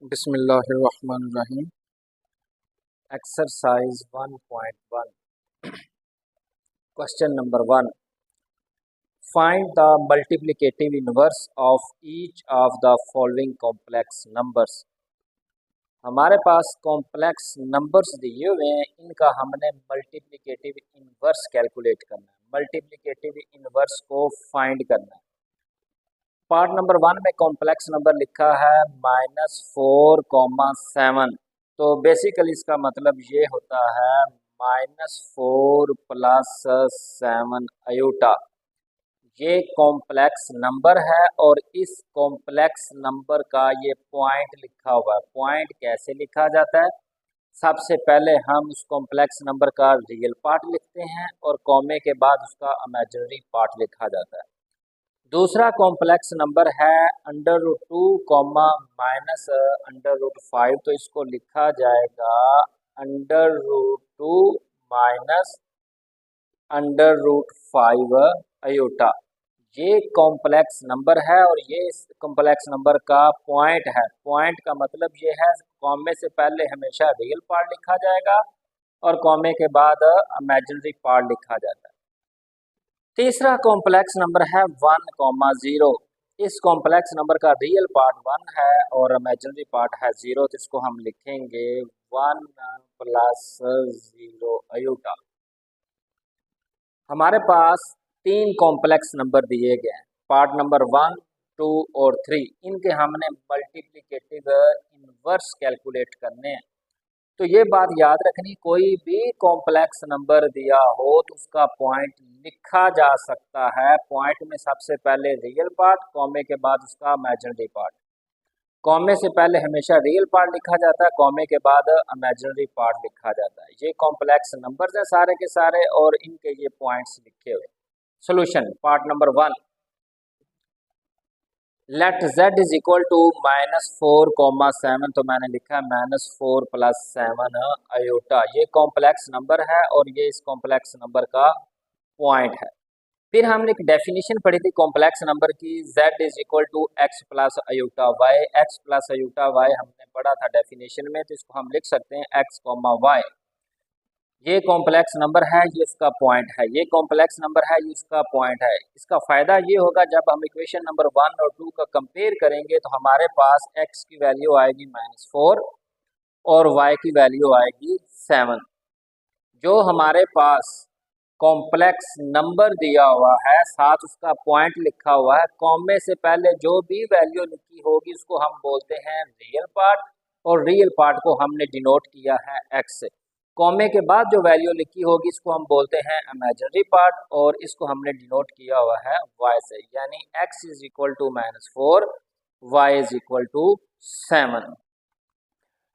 बिस्मिल्लाहिर्रहमानिर्रहीम। Exercise 1.1 question number 1। Find the multiplicative inverse of each of the following complex numbers. हमारे पास complex numbers दिए हुए हैं, इनका हमने मल्टीप्लिकेटिव इनवर्स कैलकुलेट करना है, मल्टीप्लिकेटिव इनवर्स को फाइंड करना है। पार्ट नंबर 1 में कॉम्प्लेक्स नंबर लिखा है -4,7। तो बेसिकली इसका मतलब ये होता है -4 + 7 अयोटा। ये कॉम्प्लेक्स नंबर है और इस कॉम्प्लेक्स नंबर का ये पॉइंट लिखा हुआ है। पॉइंट कैसे लिखा जाता है? सबसे पहले हम उस कॉम्प्लेक्स नंबर का रियल पार्ट लिखते हैं और कॉमे के बाद उसका इमेजिनरी पार्ट लिखा जाता है। दूसरा कॉम्प्लेक्स नंबर है √2, -√5। तो इसको लिखा जाएगा √2 -√5 अयोटा। ये कॉम्प्लेक्स नंबर है और ये इस कॉम्प्लेक्स नंबर का पॉइंट है। पॉइंट का मतलब ये है कॉमे से पहले हमेशा रियल पार्ट लिखा जाएगा और कॉमे के बाद इमेजिनरी पार्ट लिखा जाता है। तीसरा कॉम्प्लेक्स नंबर है 1,0। इस कॉम्प्लेक्स नंबर का रियल पार्ट 1 है और इमेजिनरी पार्ट है 0। तो इसको हम लिखेंगे 1 + 0 अयोटा। हमारे पास 3 कॉम्प्लेक्स नंबर दिए गए हैं, पार्ट नंबर 1, 2 और 3। इनके हमने मल्टीप्लिकेटिव इनवर्स कैलकुलेट करने हैं। तो ये बात याद रखनी, कोई भी कॉम्प्लेक्स नंबर दिया हो तो उसका पॉइंट लिखा जा सकता है। पॉइंट में सबसे पहले रियल पार्ट, कॉमे के बाद उसका इमेजिनरी पार्ट। कॉमे से पहले हमेशा रियल पार्ट लिखा जाता है, कॉमे के बाद इमेजिनरी पार्ट लिखा जाता है। ये कॉम्प्लेक्स नंबर्स हैं सारे के सारे और इनके ये पॉइंट्स लिखे हुए। Solution part number 1। Let z is equal to -4,7। तो मैंने लिखा है -4 + 7 अयोटा। ये कॉम्प्लेक्स नंबर है और ये इस कॉम्प्लेक्स नंबर का पॉइंट है। फिर हमने एक डेफिनेशन पढ़ी थी कॉम्प्लेक्स नंबर की, z is equal to x + iota y। x + iota y हमने पढ़ा था डेफिनेशन में, तो इसको हम लिख सकते हैं x, y। ये कॉम्प्लेक्स नंबर है, ये इसका पॉइंट है। ये कॉम्प्लेक्स नंबर है, ये इसका पॉइंट है। इसका फ़ायदा ये होगा जब हम इक्वेशन नंबर 1 और 2 का कंपेयर करेंगे तो हमारे पास x की वैल्यू आएगी -4 और y की वैल्यू आएगी 7। जो हमारे पास कॉम्प्लेक्स नंबर दिया हुआ है साथ उसका पॉइंट लिखा हुआ है, कॉमे से पहले जो भी वैल्यू लिखी होगी उसको हम बोलते हैं रियल पार्ट और रियल पार्ट को हमने डिनोट किया है x से। कॉमे के बाद जो वैल्यू लिखी होगी इसको हम बोलते हैं इमेजिनरी पार्ट और इसको हमने डिनोट किया हुआ है y से, यानी x is equal to -4, y is equal to 7।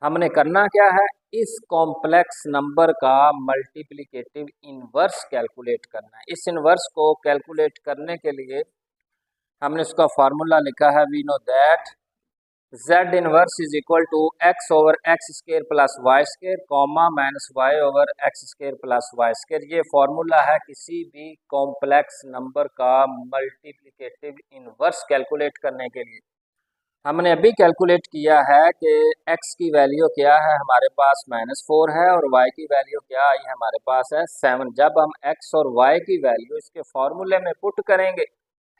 हमने करना क्या है? इस कॉम्प्लेक्स नंबर का मल्टीप्लिकेटिव इनवर्स कैलकुलेट करना है। इस इनवर्स को कैलकुलेट करने के लिए हमने उसका फार्मूला लिखा है, we know that z inverse is equal to x/x² + y² -y/x² + y²। ये फॉर्मूला है किसी भी कॉम्प्लेक्स नंबर का मल्टीप्लिकेटिव इनवर्स कैलकुलेट करने के लिए। हमने अभी कैलकुलेट किया है कि x की वैल्यू क्या है, हमारे पास -4 है और y की वैल्यू क्या आई हमारे पास है 7। जब हम x और y की वैल्यू इसके फॉर्मूले में पुट करेंगे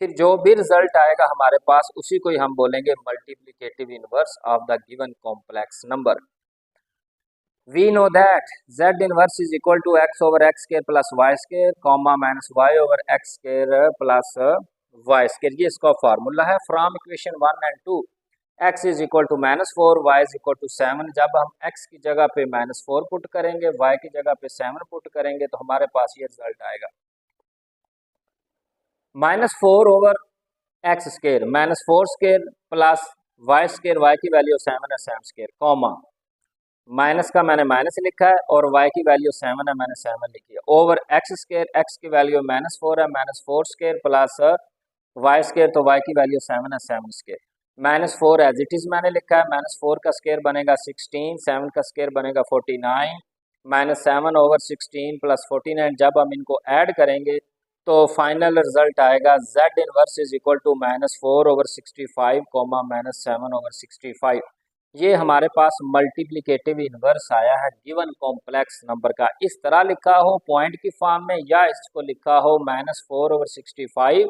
फिर जो भी रिजल्ट आएगा हमारे पास उसी को ही हम बोलेंगे multiplicative inverse of the given complex number. We know that z inverse is equal to x/x² + y² -y/x² + y²। ये इसका फार्मूला है from equation 1 and 2। x is equal to -4, y is equal to 7। जब हम x की जगह पे -4 put करेंगे, y की जगह पे 7 पुट करेंगे तो हमारे पास ये रिजल्ट आएगा -4/x² -4² + y²। y की वैल्यू 7 है, 7², कॉमा माइनस का मैंने माइनस लिखा है और y की वैल्यू 7 है, मैंने 7 लिखी है, ओवर x²। x की वैल्यू -4 है, -4² + y²। तो y की वैल्यू 7 है, 7²। -4 एज इट इज़ मैंने लिखा है, -4 का स्क्वायर बनेगा 16, 7 का स्क्वायर बनेगा 49, -7/16 + 49। जब हम इनको ऐड करेंगे तो फाइनल रिजल्ट आएगा z inverse is equal to -4/65, -7/65। ये हमारे पास मल्टीप्लिकेटिव इनवर्स आया है गिवन कॉम्प्लेक्स नंबर का। इस तरह लिखा हो पॉइंट की फॉर्म में, या इसको लिखा हो -4/65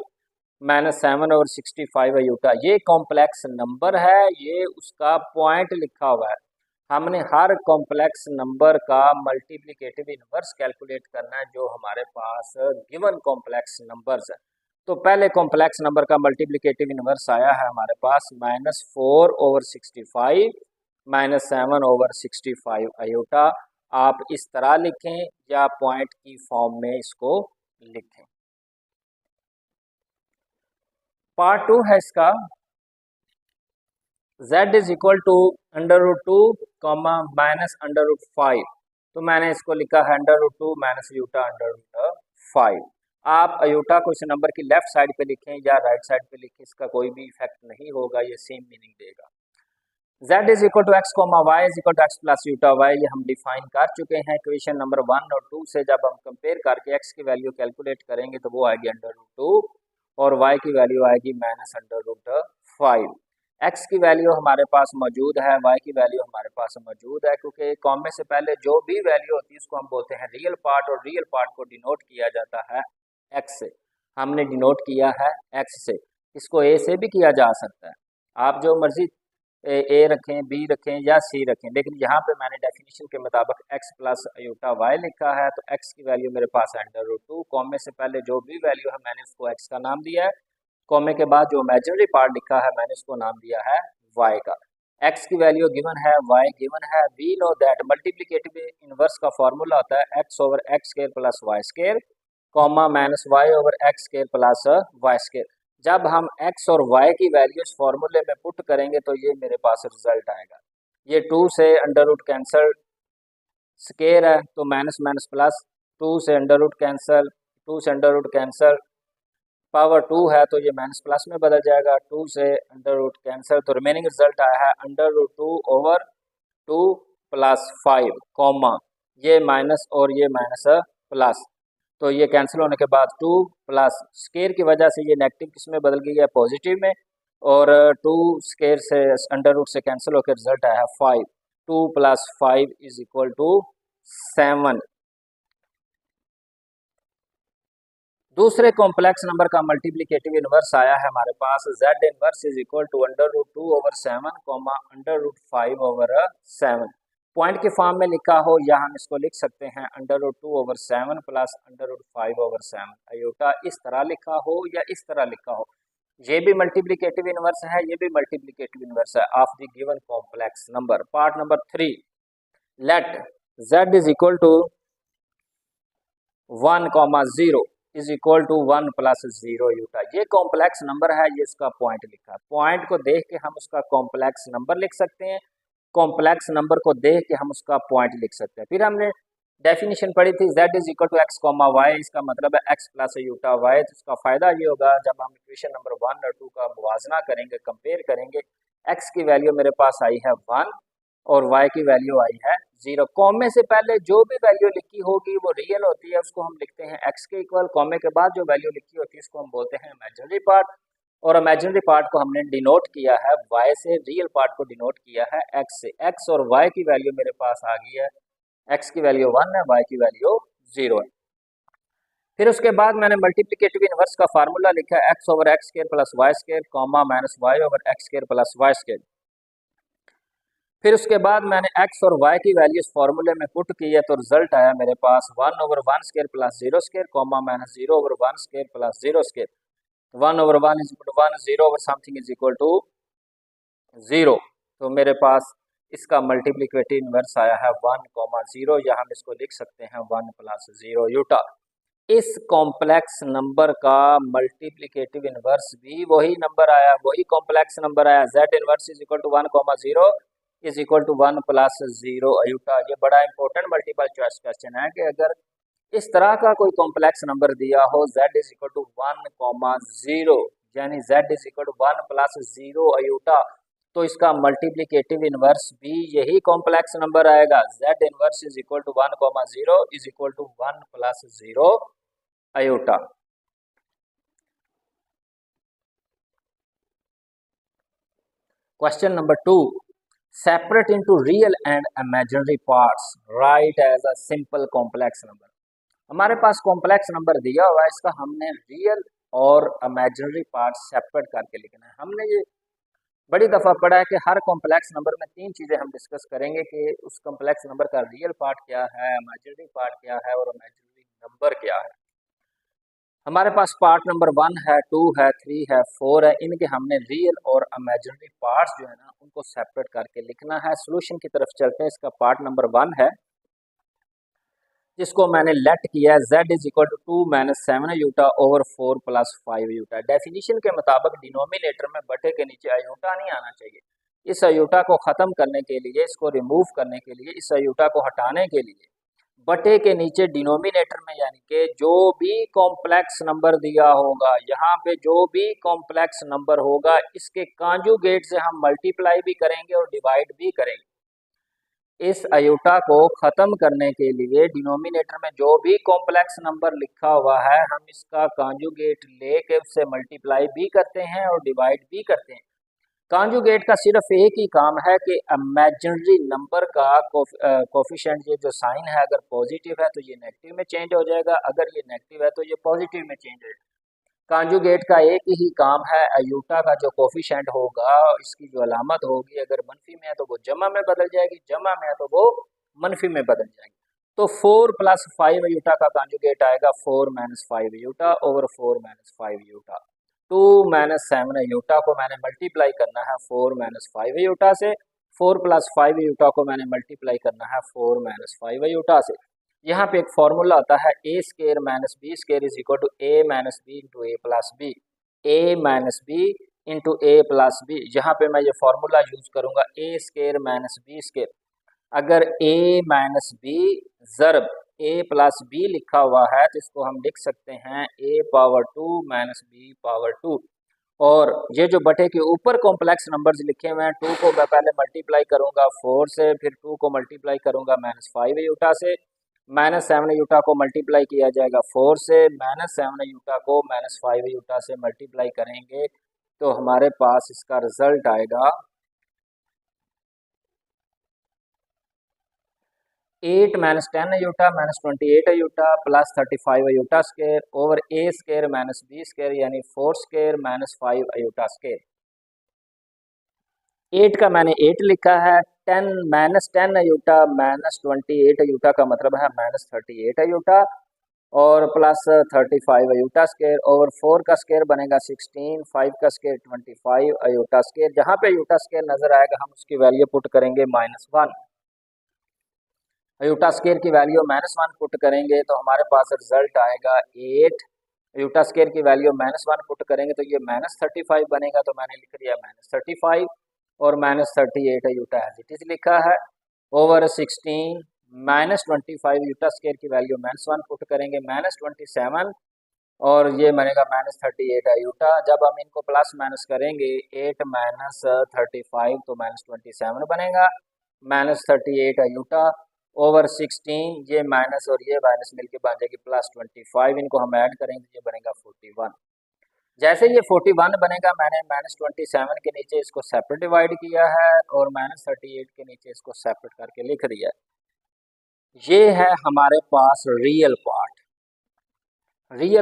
-7/65 अयूटा। ये कॉम्प्लेक्स नंबर है, ये उसका पॉइंट लिखा हुआ है। हमने हर कॉम्प्लेक्स नंबर का मल्टीप्लिकेटिव इनवर्स कैलकुलेट करना है जो हमारे पास गिवन कॉम्प्लेक्स नंबर्स है। तो पहले कॉम्प्लेक्स नंबर का मल्टीप्लिकेटिव इनवर्स आया है हमारे पास -4/65 -7/65 अयोटा। आप इस तरह लिखें या पॉइंट की फॉर्म में इसको लिखें। पार्ट 2 है इसका, z इज इक्वल टू √2 -√5। तो मैंने इसको लिखा है √2 -अयूटा √5। आप अयूटा को इस नंबर की लेफ्ट साइड पे लिखें या राइट साइड पे लिखें, इसका कोई भी इफेक्ट नहीं होगा, ये सेम मीनिंग देगा। z is equal to X Y is equal to x plus iota Y, ये हम डिफाइन कर चुके हैं इक्वेशन नंबर 1 और 2 से। जब हम कंपेयर करके x की वैल्यू कैलकुलेट करेंगे तो वो आएगी √2 और y की वैल्यू आएगी -√5। x की वैल्यू हमारे पास मौजूद है, y की वैल्यू हमारे पास मौजूद है, क्योंकि कॉमे से पहले जो भी वैल्यू होती है उसको हम बोलते हैं रियल पार्ट, और रियल पार्ट को डिनोट किया जाता है x से। हमने डिनोट किया है x से, इसको a से भी किया जा सकता है, आप जो मर्जी ए रखें, बी रखें या सी रखें, लेकिन यहाँ पे मैंने डेफिनेशन के मुताबिक x प्लस अयूटा y लिखा है। तो x की वैल्यू मेरे पास है √2, कॉमे से पहले जो भी वैल्यू है मैंने उसको x का नाम दिया है, कॉमे के बाद जो इमेजिनरी पार्ट लिखा है मैंने उसको नाम दिया है y का। x की वैल्यू गिवन है, y गिवन है। We know that multiplicative inverse का फॉर्मूला होता है x/x² plus y², comma -y/x² plus y²। जब हम x और y की वैल्यू इस फॉर्मूले में पुट करेंगे तो ये मेरे पास रिजल्ट आएगा। ये 2 से अंडर रूट कैंसल, स्केयर है तो माइनस माइनस प्लस, 2 से अंडर रूट कैंसल, 2 से अंडर रूट कैंसल, पावर 2 है तो ये माइनस प्लस में बदल जाएगा। 2 से अंडर रूट कैंसल, तो रिमेनिंग रिजल्ट आया है √2/2 प्लस 5, कॉमा ये माइनस और ये माइनस प्लस, तो ये कैंसिल होने के बाद 2 प्लस स्केयर की वजह से ये नेगेटिव किस में बदल गई है, पॉजिटिव में, और 2 स्केयर से अंडर रूट से कैंसिल होकर रिजल्ट आया है 5। 2 + 5 इज इक्वल टू 7। दूसरे कॉम्प्लेक्स नंबर का मल्टीप्लिकेटिव इनवर्स आया है हमारे पास z inverse is equal to √2/7, √5/7। Point के फॉर्म में लिखा हो या हम इसको लिख सकते हैं √2/7 प्लस √5/7 अयोटा। इस तरह लिखा हो या इस तरह लिखा हो, ये भी मल्टीप्लिकेटिव इनवर्स है, ये भी मल्टीप्लिकेटिव इनवर्स है of the given complex number. Part number 3, let z is equal to 1, 0 is equal to 1 + 0 iota. ये कॉम्प्लेक्स नंबर है, ये इसका पॉइंट लिखा है। पॉइंट को देख के हम उसका कॉम्प्लेक्स नंबर लिख सकते हैं, कॉम्प्लेक्स नंबर को देख के हम उसका पॉइंट लिख सकते हैं। फिर हमने डेफिनेशन पढ़ी थी z is equal to x, y, इसका मतलब है x प्लस यूटा y। तो इसका फायदा ये होगा जब हम इक्वेशन नंबर 1 और 2 का मुवाजना करेंगे, कंपेयर करेंगे, x की वैल्यू मेरे पास आई है 1 और y की वैल्यू आई है 0। कॉमे से पहले जो भी वैल्यू लिखी होगी वो रियल होती है, उसको हम लिखते हैं x के इक्वल। कॉमे के बाद जो वैल्यू लिखी होती है उसको हम बोलते हैं इमेजिनरी पार्ट, और इमेजिनरी पार्ट को हमने डिनोट किया है y से, रियल पार्ट को डिनोट किया है x से। x और y की वैल्यू मेरे पास आ गई है, x की वैल्यू 1 है, y की वैल्यू 0 है। फिर उसके बाद मैंने मल्टीप्लिकेटिव इनवर्स का फार्मूला लिखा है x/x² plus y², comma -y/x² plus y²। फिर उसके बाद मैंने x और y की वैल्यू इस फॉर्मूले में पुट की है, तो रिजल्ट आया मेरे पास 1/1² plus 0², comma -0/1² plus 0²। 1/1 is equal to 1, 0/समथिंग इज इक्वल टू 0। तो मेरे पास इसका मल्टीप्लिकेटिव इनवर्स आया है 1, 0, या हम इसको लिख सकते हैं 1 + 0 यूटा। इस कॉम्प्लेक्स नंबर का मल्टीप्लिकेटिव इनवर्स भी वही नंबर आया, वही कॉम्प्लेक्स नंबर आया, z inverse is equal to 1, 0 is equal to 1 + 0 iota. ये बड़ा इंपॉर्टेंट मल्टीपल चॉइस क्वेश्चन है कि अगर इस तरह का कोई कॉम्प्लेक्स नंबर दिया हो z इज इक्वल टू 1, 0, यानी z is equal to 1 + 0 iota, तो इसका मल्टीप्लिकेटिव इनवर्स भी यही कॉम्प्लेक्स नंबर आएगा, z inverse is equal to 1, 0 is equal to 1 + 0 iota. Question number 2, separate into real and imaginary parts, write as a simple complex number. हमारे पास complex number दिया हुआ है, इसका हमने रियल और इमेजिनरी पार्ट सेपरेट करके लिखना है। हमने ये बड़ी दफ़ा पढ़ा है कि हर कॉम्प्लेक्स नंबर में तीन चीज़ें हम डिस्कस करेंगे कि उस कॉम्प्लेक्स नंबर का रियल पार्ट क्या है, इमेजिनरी पार्ट क्या है और इमेजिनरी नंबर क्या है। हमारे पास पार्ट नंबर 1 है, 2 है, 3 है, 4 है। इनके हमने रियल और इमेजिनरी पार्ट्स जो है ना उनको सेपरेट करके लिखना है। सोल्यूशन की तरफ चलते हैं। इसका पार्ट नंबर 1 है जिसको मैंने लेट किया है z is equal to 2 minus 7 iota over 4 plus 5 iota. Definition के मुताबिक डिनोमिनेटर में बटे के नीचे अयूटा नहीं आना चाहिए। इस अयूटा को ख़त्म करने के लिए, इसको रिमूव करने के लिए, इस अयूटा को हटाने के लिए बटे के नीचे डिनोमिनेटर में यानी कि जो भी कॉम्प्लेक्स नंबर दिया होगा, यहाँ पे जो भी कॉम्प्लेक्स नंबर होगा इसके कांजुगेट से हम मल्टीप्लाई भी करेंगे और डिवाइड भी करेंगे। इस अयूटा को ख़त्म करने के लिए डिनोमिनेटर में जो भी कॉम्प्लेक्स नंबर लिखा हुआ है हम इसका कांजुगेट लेके उससे मल्टीप्लाई भी करते हैं और डिवाइड भी करते हैं। कांजुगेट का सिर्फ एक ही काम है कि इमेजिनरी नंबर का कोफिशिएंट, ये जो साइन है अगर पॉजिटिव है तो ये नेगेटिव में चेंज हो जाएगा, अगर ये नेगेटिव है तो ये पॉजिटिव में चेंज हो जाएगा। कांजुगेट का एक ही काम है, अयूटा का जो कोफिशिएंट होगा इसकी जो अलामत होगी अगर मनफी में है तो वो जमा में बदल जाएगी, जमा में है तो वो मनफी में बदल जाएगी। तो 4 प्लस 5 यूटा का कांजुगेट आएगा 4 minus 5 Utah over 4 minus 5 Utah. 2 minus 7 iota को मैंने मल्टीप्लाई करना है 4 माइनस 5 यूटा से, 4 प्लस 5 यूटा को मैंने मल्टीप्लाई करना है 4 माइनस 5 यूटा से। यहाँ पे एक फॉर्मूला आता है A square minus B square is equal to A minus B into A plus B, A minus B into A plus B. यहाँ पे मैं ये फॉर्मूला यूज करूंगा A square minus B square. अगर ए माइनस बी ज़र्ब A plus B लिखा हुआ है तो इसको हम लिख सकते हैं A power 2 minus B power 2। और ये जो बटे के ऊपर कॉम्प्लेक्स नंबर्स लिखे हुए हैं, 2 को मैं पहले मल्टीप्लाई करूंगा 4 से, फिर 2 को मल्टीप्लाई करूंगा माइनस 5 यूटा से, माइनस 7 यूटा को मल्टीप्लाई किया जाएगा 4 से, माइनस 7 यूटा को माइनस 5 यूटा से मल्टीप्लाई करेंगे तो हमारे पास इसका रिजल्ट आएगा 8 minus 10 iota minus 28 iota plus 35 iota square over A square minus B square यानी 4 स्केयर माइनस 5 यूटा स्केयर। 8 का मैंने 8 लिखा है, 10 माइनस 10 यूटा माइनस 28 यूटा का मतलब है माइनस 38 यूटा और प्लस 35 यूटा स्केयर ओवर 4 का स्केयर बनेगा 16, 5 का स्केयर 25 यूटा स्केयर। जहाँ पे यूटा स्केयर नजर आएगा हम उसकी वैल्यू पुट करेंगे -1। यूटा स्केयर की वैल्यू -1 पुट करेंगे तो हमारे पास रिजल्ट आएगा 8। यूटा स्केयर की वैल्यू -1 पुट करेंगे तो ये -35 बनेगा, तो मैंने लिख दिया -35 और -38 यूटा एज इट इज लिखा है ओवर 16 -25 यूटा स्केयर की वैल्यू -1 पुट करेंगे -27 और ये बनेगा -38 यूटा। जब हम इनको प्लस माइनस करेंगे 8 माइनस 35 तो -27 बनेगा, -38 यूटा ओवर 16, ये माइनस और ये माइनस मिलके बन जाएगी +25। इनको हम ऐड करेंगे ये बनेगा 41। जैसे ये 41 बनेगा मैंने -27 के नीचे इसको सेपरेट डिवाइड किया है और -38 के नीचे इसको सेपरेट करके लिख दिया है। ये है हमारे पास real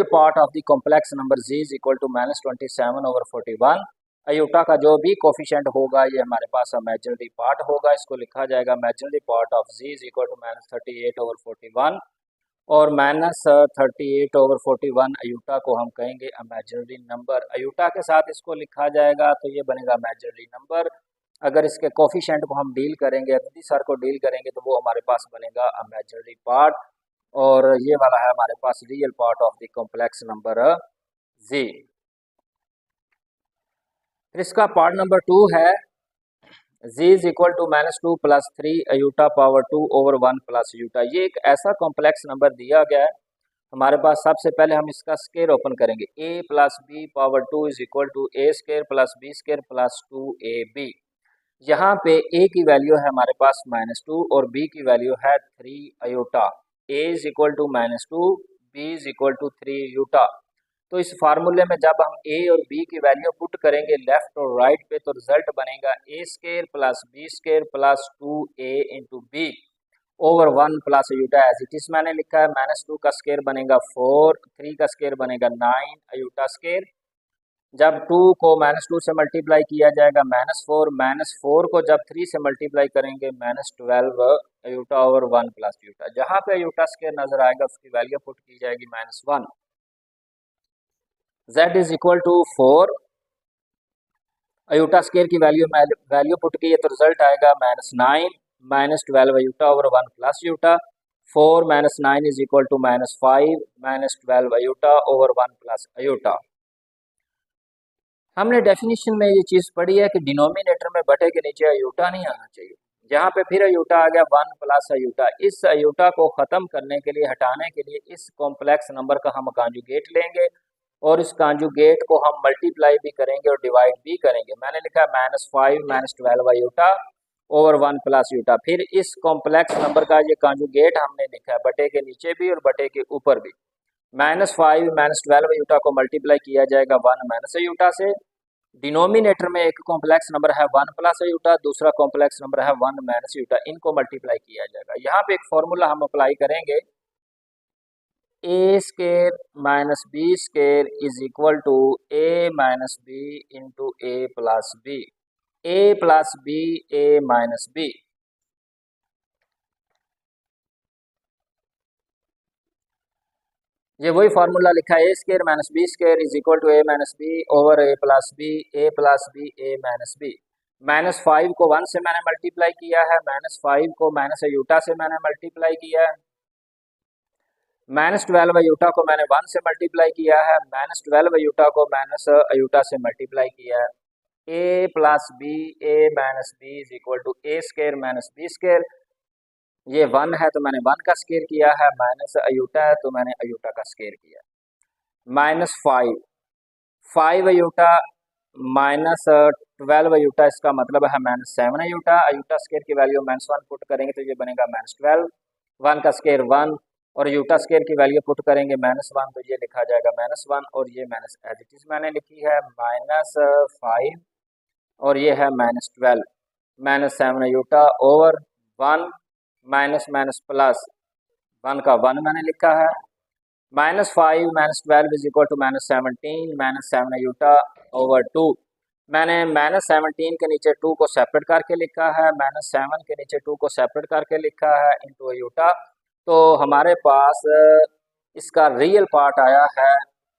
part of the complex number z is equal to -27 over 41। Iota का जो भी कोफिशिएंट होगा ये हमारे पास इमेजिनरी पार्ट होगा, इसको लिखा जाएगा imaginary part of z is equal to -38 over 41 और -38 ओवर 41 अयूटा को हम कहेंगे इमेजिनरी नंबर। अयूटा के साथ इसको लिखा जाएगा तो ये बनेगा इमेजिनरी नंबर। अगर इसके कोफिशिएंट को हम डील करेंगे, सर को डील करेंगे तो वो हमारे पास बनेगा इमेजिनरी पार्ट और ये वाला है हमारे पास real part of the complex number z। फिर इसका पार्ट नंबर 2 है z is equal to -2 plus 3 iota power 2 over 1 plus iota. ये एक ऐसा कॉम्प्लेक्स नंबर दिया गया है हमारे पास। सबसे पहले हम इसका स्केयर ओपन करेंगे, a plus B power 2 is equal to A square plus B square plus 2ab। यहाँ पे a की वैल्यू है हमारे पास -2 और b की वैल्यू है 3 iota. a is equal to -2, b is equal to 3 iota. तो इस फार्मूले में जब हम ए और बी की वैल्यू पुट करेंगे लेफ्ट और राइट पे, तो रिजल्ट बनेगा A square plus B square plus 2a into B over 1 plus iota as it is मैंने लिखा है। -2 का स्केयर बनेगा 4, 3 का स्केयर बनेगा 9 अयूटा स्केयर। जब 2 को -2 से मल्टीप्लाई किया जाएगा -4, -4 को जब 3 से मल्टीप्लाई करेंगे -12 अयूटा ओवर 1 प्लस अयूटा। जहाँ पे अयूटा स्केयर नजर आएगा उसकी वैल्यू पुट की जाएगी -1। z is equal to 4, iota square की वैल्यू पुट की है तो रिजल्ट आएगा -9 -12 iota over 1 plus iota. 4 - 9 is equal to -5 -12 iota over 1 plus iota. हमने डेफिनेशन में ये चीज़ पढ़ी है कि डिनोमिनेटर में बटे के नीचे अयूटा नहीं आना चाहिए। यहाँ पे फिर अयूटा आ गया 1 प्लस अयूटा। इस अयूटा को ख़त्म करने के लिए, हटाने के लिए इस कॉम्प्लेक्स नंबर का हम कॉन्जुगेट लेंगे और इस कॉन्जुगेट को हम मल्टीप्लाई भी करेंगे और डिवाइड भी करेंगे। मैंने लिखा -5 -12 अयूटा ओवर 1 प्लस अयूटा। फिर इस कॉम्प्लेक्स नंबर का ये कॉन्जुगेट हमने लिखा है बटे के नीचे भी और बटे के ऊपर भी। -5 -12 अयूटा को मल्टीप्लाई किया जाएगा 1 माइनस अयूटा से। डिनोमिनेटर में एक कॉम्प्लेक्स नंबर है 1 प्लस अयूटा, दूसरा कॉम्प्लेक्स नंबर है 1 माइनस अयूटा, इनको मल्टीप्लाई किया जाएगा। यहाँ पे एक फॉर्मूला हम अप्लाई करेंगे, A square minus B square is equal to A minus B into A plus B, A plus B A minus B. ये वही फार्मूला लिखा है, A square minus B square is equal to A minus B over A plus B A minus B. -5 को 1 से मैंने multiply किया है, -5 को माइनस अयूटा से मैंने मल्टीप्लाई किया है, -12 अयूटा को मैंने 1 से मल्टीप्लाई किया है, -12 अयूटा को माइनस अयूटा से मल्टीप्लाई किया है। A plus B A minus B is equal to A square minus B square. ये 1 है तो मैंने 1 का स्केयर किया है, माइनस अयूटा है तो मैंने अयूटा का स्केयर किया। -5 अयूटा माइनस 12 अयूटा, इसका मतलब है -7 अयूटा। अयूटा स्केयर की वैल्यू -1 पुट करेंगे तो ये बनेगा -12। 1 का स्केयर 1 और अयूटा स्केयर की वैल्यू पुट करेंगे -1 तो ये लिखा जाएगा -1 और ये माइनस एज इट इज मैंने लिखी है -5 और ये है -12। -7 अयूटा ओवर 1 माइनस माइनस प्लस 1 का 1 मैंने लिखा है। -5 -12 इज इक्वल टू -17 -7 अयूटा ओवर 2। मैंने -17 के नीचे 2 को सेपरेट करके लिखा है, -7 के नीचे 2 को सेपरेट करके लिखा है इंटू अयूटा। तो हमारे पास इसका रियल पार्ट आया है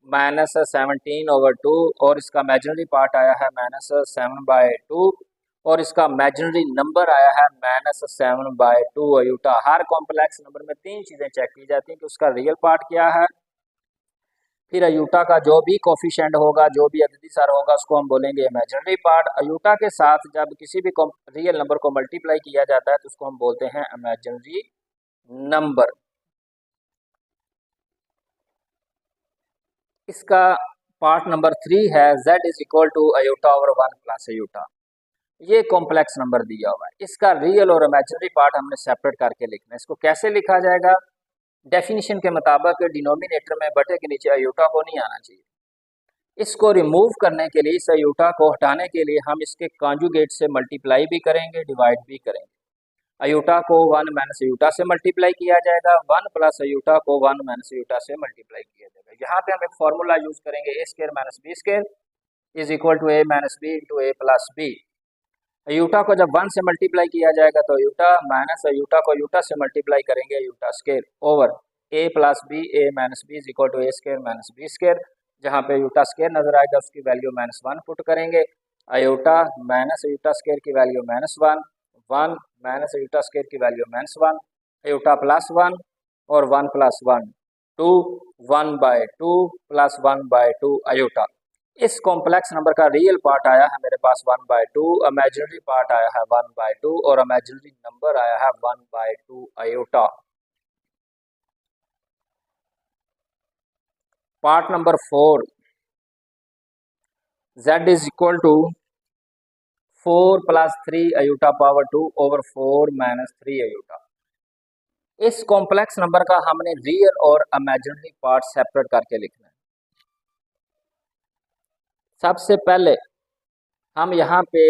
-17 ओवर 2 और इसका इमेजिनरी पार्ट आया है -7/2 और इसका इमेजिनरी नंबर आया है -7/2 अयूटा। हर कॉम्प्लेक्स नंबर में 3 चीज़ें चेक की जाती हैं कि उसका रियल पार्ट क्या है, फिर अयूटा का जो भी कोफिशिएंट होगा, जो भी अददी सर होगा उसको हम बोलेंगे इमेजिनरी पार्ट। अयूटा के साथ जब किसी भी रियल नंबर को मल्टीप्लाई किया जाता है तो उसको हम बोलते हैं इमेजिनरी नंबर। इसका पार्ट नंबर 3 है z is equal to iota over 1 plus iota. ये कॉम्प्लेक्स नंबर दिया हुआ है, इसका रियल और इमेजिनरी पार्ट हमने सेपरेट करके लिखना है। इसको कैसे लिखा जाएगा? डेफिनेशन के मुताबिक डिनोमिनेटर में बटे के नीचे अयूटा को नहीं आना चाहिए। इसको रिमूव करने के लिए, इस अयूटा को हटाने के लिए हम इसके कॉन्जुगेट से मल्टीप्लाई भी करेंगे, डिवाइड भी करेंगे। अयूटा को 1 माइनस अयूटा से मल्टीप्लाई किया जाएगा, 1 प्लस अयूटा को 1 माइनस अयूटा से मल्टीप्लाई किया जाएगा। यहाँ पे हम एक फॉर्मूला यूज करेंगे, A square minus B square is equal to A minus B into A plus B. Iota को जब 1 से मल्टीप्लाई किया जाएगा तो अयूटा, माइनस अयूटा को अयूटा से मल्टीप्लाई करेंगे iota square over A plus B A minus B is equal to A square minus B square. जहाँ पे अयूटा स्केयर नजर आएगा उसकी वैल्यू -1 पुट करेंगे। अयूटा माइनस अयूटा स्केयर की वैल्यू -1, 1 माइनस अयूटा स्केयर की वैल्यू -1, अयूटा प्लस 1 और 1 प्लस 1 2, 1/2 प्लस 1/2 अयूटा। इस कॉम्प्लेक्स नंबर का रियल पार्ट आया है मेरे पास 1/2, इमेजिनरी पार्ट आया है 1/2 और इमेजिनरी नंबर आया है 1/2 iota. Part number 4, z is equal to 4 plus 3 iota power 2 over 4 minus 3 iota. इस कॉम्प्लेक्स नंबर का हमने रियल और इमेजिनरी पार्ट सेपरेट करके लिखना है। सबसे पहले हम यहाँ पे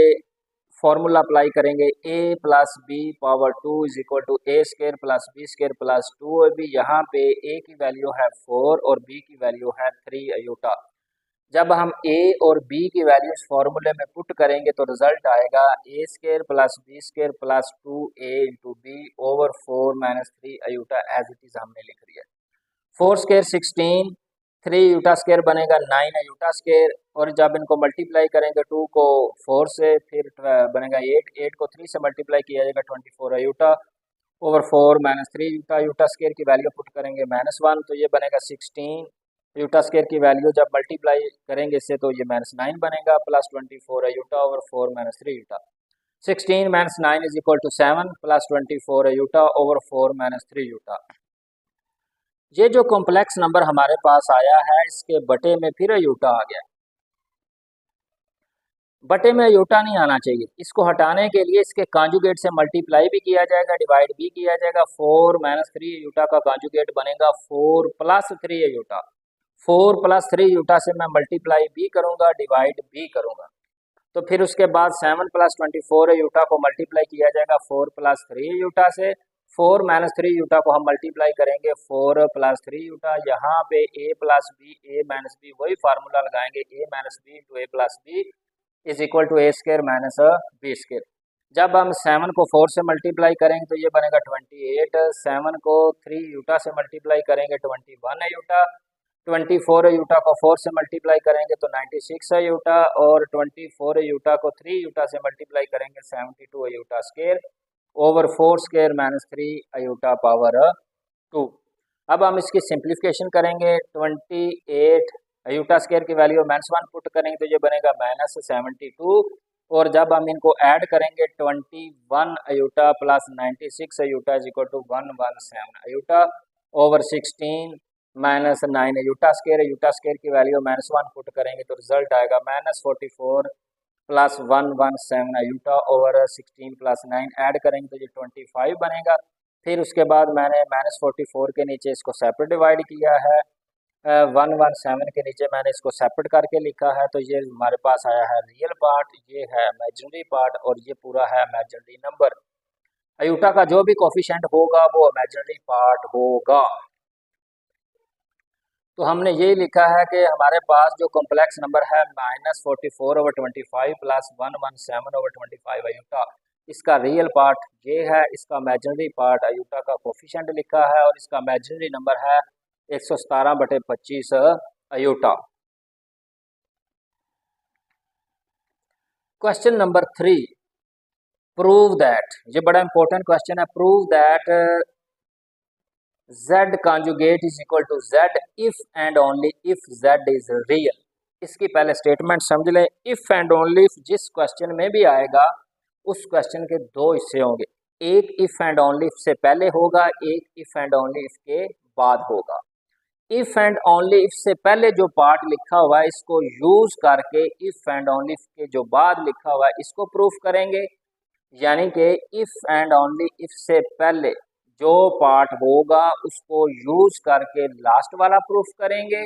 फॉर्मूला अप्लाई करेंगे a plus B power 2 is equal to A square plus B square plus 2 अभी यहाँ पे a की वैल्यू है 4 और b की वैल्यू है 3 अयूटा। जब हम a और b की वैल्यू इस फॉर्मूले में पुट करेंगे तो रिजल्ट आएगा A square plus B square plus 2a into B over 4 minus 3 iota as it is हमने लिख दिया। 4 स्केयर 16, 3 यूटा स्केयर बनेगा 9 यूटा स्केयर, और जब इनको मल्टीप्लाई करेंगे 2 को 4 से फिर बनेगा 8, 8 को 3 से मल्टीप्लाई किया जाएगा 24 iota over 4 minus 3 iota. Iota square की वैल्यू पुट करेंगे -1 तो ये बनेगा 16 यूटा स्केयर की वैल्यू जब मल्टीप्लाई करेंगे इससे तो ये -9 बनेगा plus 24 iota over 4 minus 3 iota. 16 minus 9 is equal to 7 plus 24 iota over 4 minus 3 iota. ये जो कॉम्प्लेक्स नंबर हमारे पास आया है इसके बटे में फिर अयूटा आ गया। बटे में अयूटा नहीं आना चाहिए, इसको हटाने के लिए इसके कांजुगेट से मल्टीप्लाई भी किया जाएगा, डिवाइड भी किया जाएगा। 4 माइनस 3 अयूटा का कांजुगेट बनेगा 4 प्लस 3 अयूटा। 4 प्लस 3 अयूटा से मैं मल्टीप्लाई भी करूंगा, डिवाइड भी करूंगा। तो फिर उसके बाद 7 प्लस 24 अयूटा को मल्टीप्लाई किया जाएगा 4 प्लस 3 अयूटा से। 4 माइनस 3 यूटा को हम मल्टीप्लाई करेंगे 4 प्लस 3 यूटा। यहाँ पे a plus B A minus B वही फार्मूला लगाएंगे a minus B into A plus B is equal to A square minus B square. जब हम 7 को 4 से मल्टीप्लाई करेंगे तो ये बनेगा 28। 7 को 3 यूटा से मल्टीप्लाई करेंगे 21 यूटा। 24 यूटा को 4 से मल्टीप्लाई करेंगे तो 96 यूटा, और 24 यूटा को 3 यूटा से मल्टीप्लाई करेंगे 72 iota square over 4 square minus 3 iota power 2। अब हम इसकी सिंप्लीफिकेशन करेंगे। 28 अयूटा स्केयर की वैल्यू -1 पुट करेंगे तो ये बनेगा -72, और जब हम इनको ऐड करेंगे 21 iota plus 96 iota is equal to 117 iota over 16 minus 9 iota square की वैल्यू -1 पुट करेंगे तो रिजल्ट आएगा -44 plus 117 iota over 16 plus 9 add करेंगे तो ये 25 बनेगा। फिर उसके बाद मैंने -44 के नीचे इसको सेपरेट डिवाइड किया है, 117 के नीचे मैंने इसको सेपरेट करके लिखा है, तो ये हमारे पास आया है रियल पार्ट, ये है इमेजिनरी पार्ट, और ये पूरा है इमेजिनरी नंबर। अयूटा का जो भी कोफिशिएंट होगा वो इमेजिनरी पार्ट होगा। तो हमने यही लिखा है कि हमारे पास जो कॉम्प्लेक्स नंबर है -44 ओवर 25 प्लस 117 ओवर 25 अयूटा, इसका रियल पार्ट ये है, इसका इमेजिनरी पार्ट अयूटा का कोफिशिएंट लिखा है, और इसका इमेजिनरी नंबर है 117/25 अयूटा। क्वेश्चन नंबर 3, प्रूव दैट, ये बड़ा इंपॉर्टेंट क्वेश्चन है। Prove that z conjugate is equal to z if and only if z is real। इसकी पहले स्टेटमेंट समझ लें। इफ एंड ओनली इफ जिस क्वेश्चन में भी आएगा उस क्वेश्चन के दो हिस्से होंगे, एक इफ एंड ओनली इफ से पहले होगा, एक इफ एंड ओनली इफ के बाद होगा। इफ एंड ओनली इफ से पहले जो पार्ट लिखा हुआ है इसको यूज करके इफ एंड ओनली इफ के जो बाद लिखा हुआ है इसको प्रूफ करेंगे, यानी कि इफ एंड ओनली इफ से पहले जो पार्ट होगा उसको यूज करके लास्ट वाला प्रूफ करेंगे।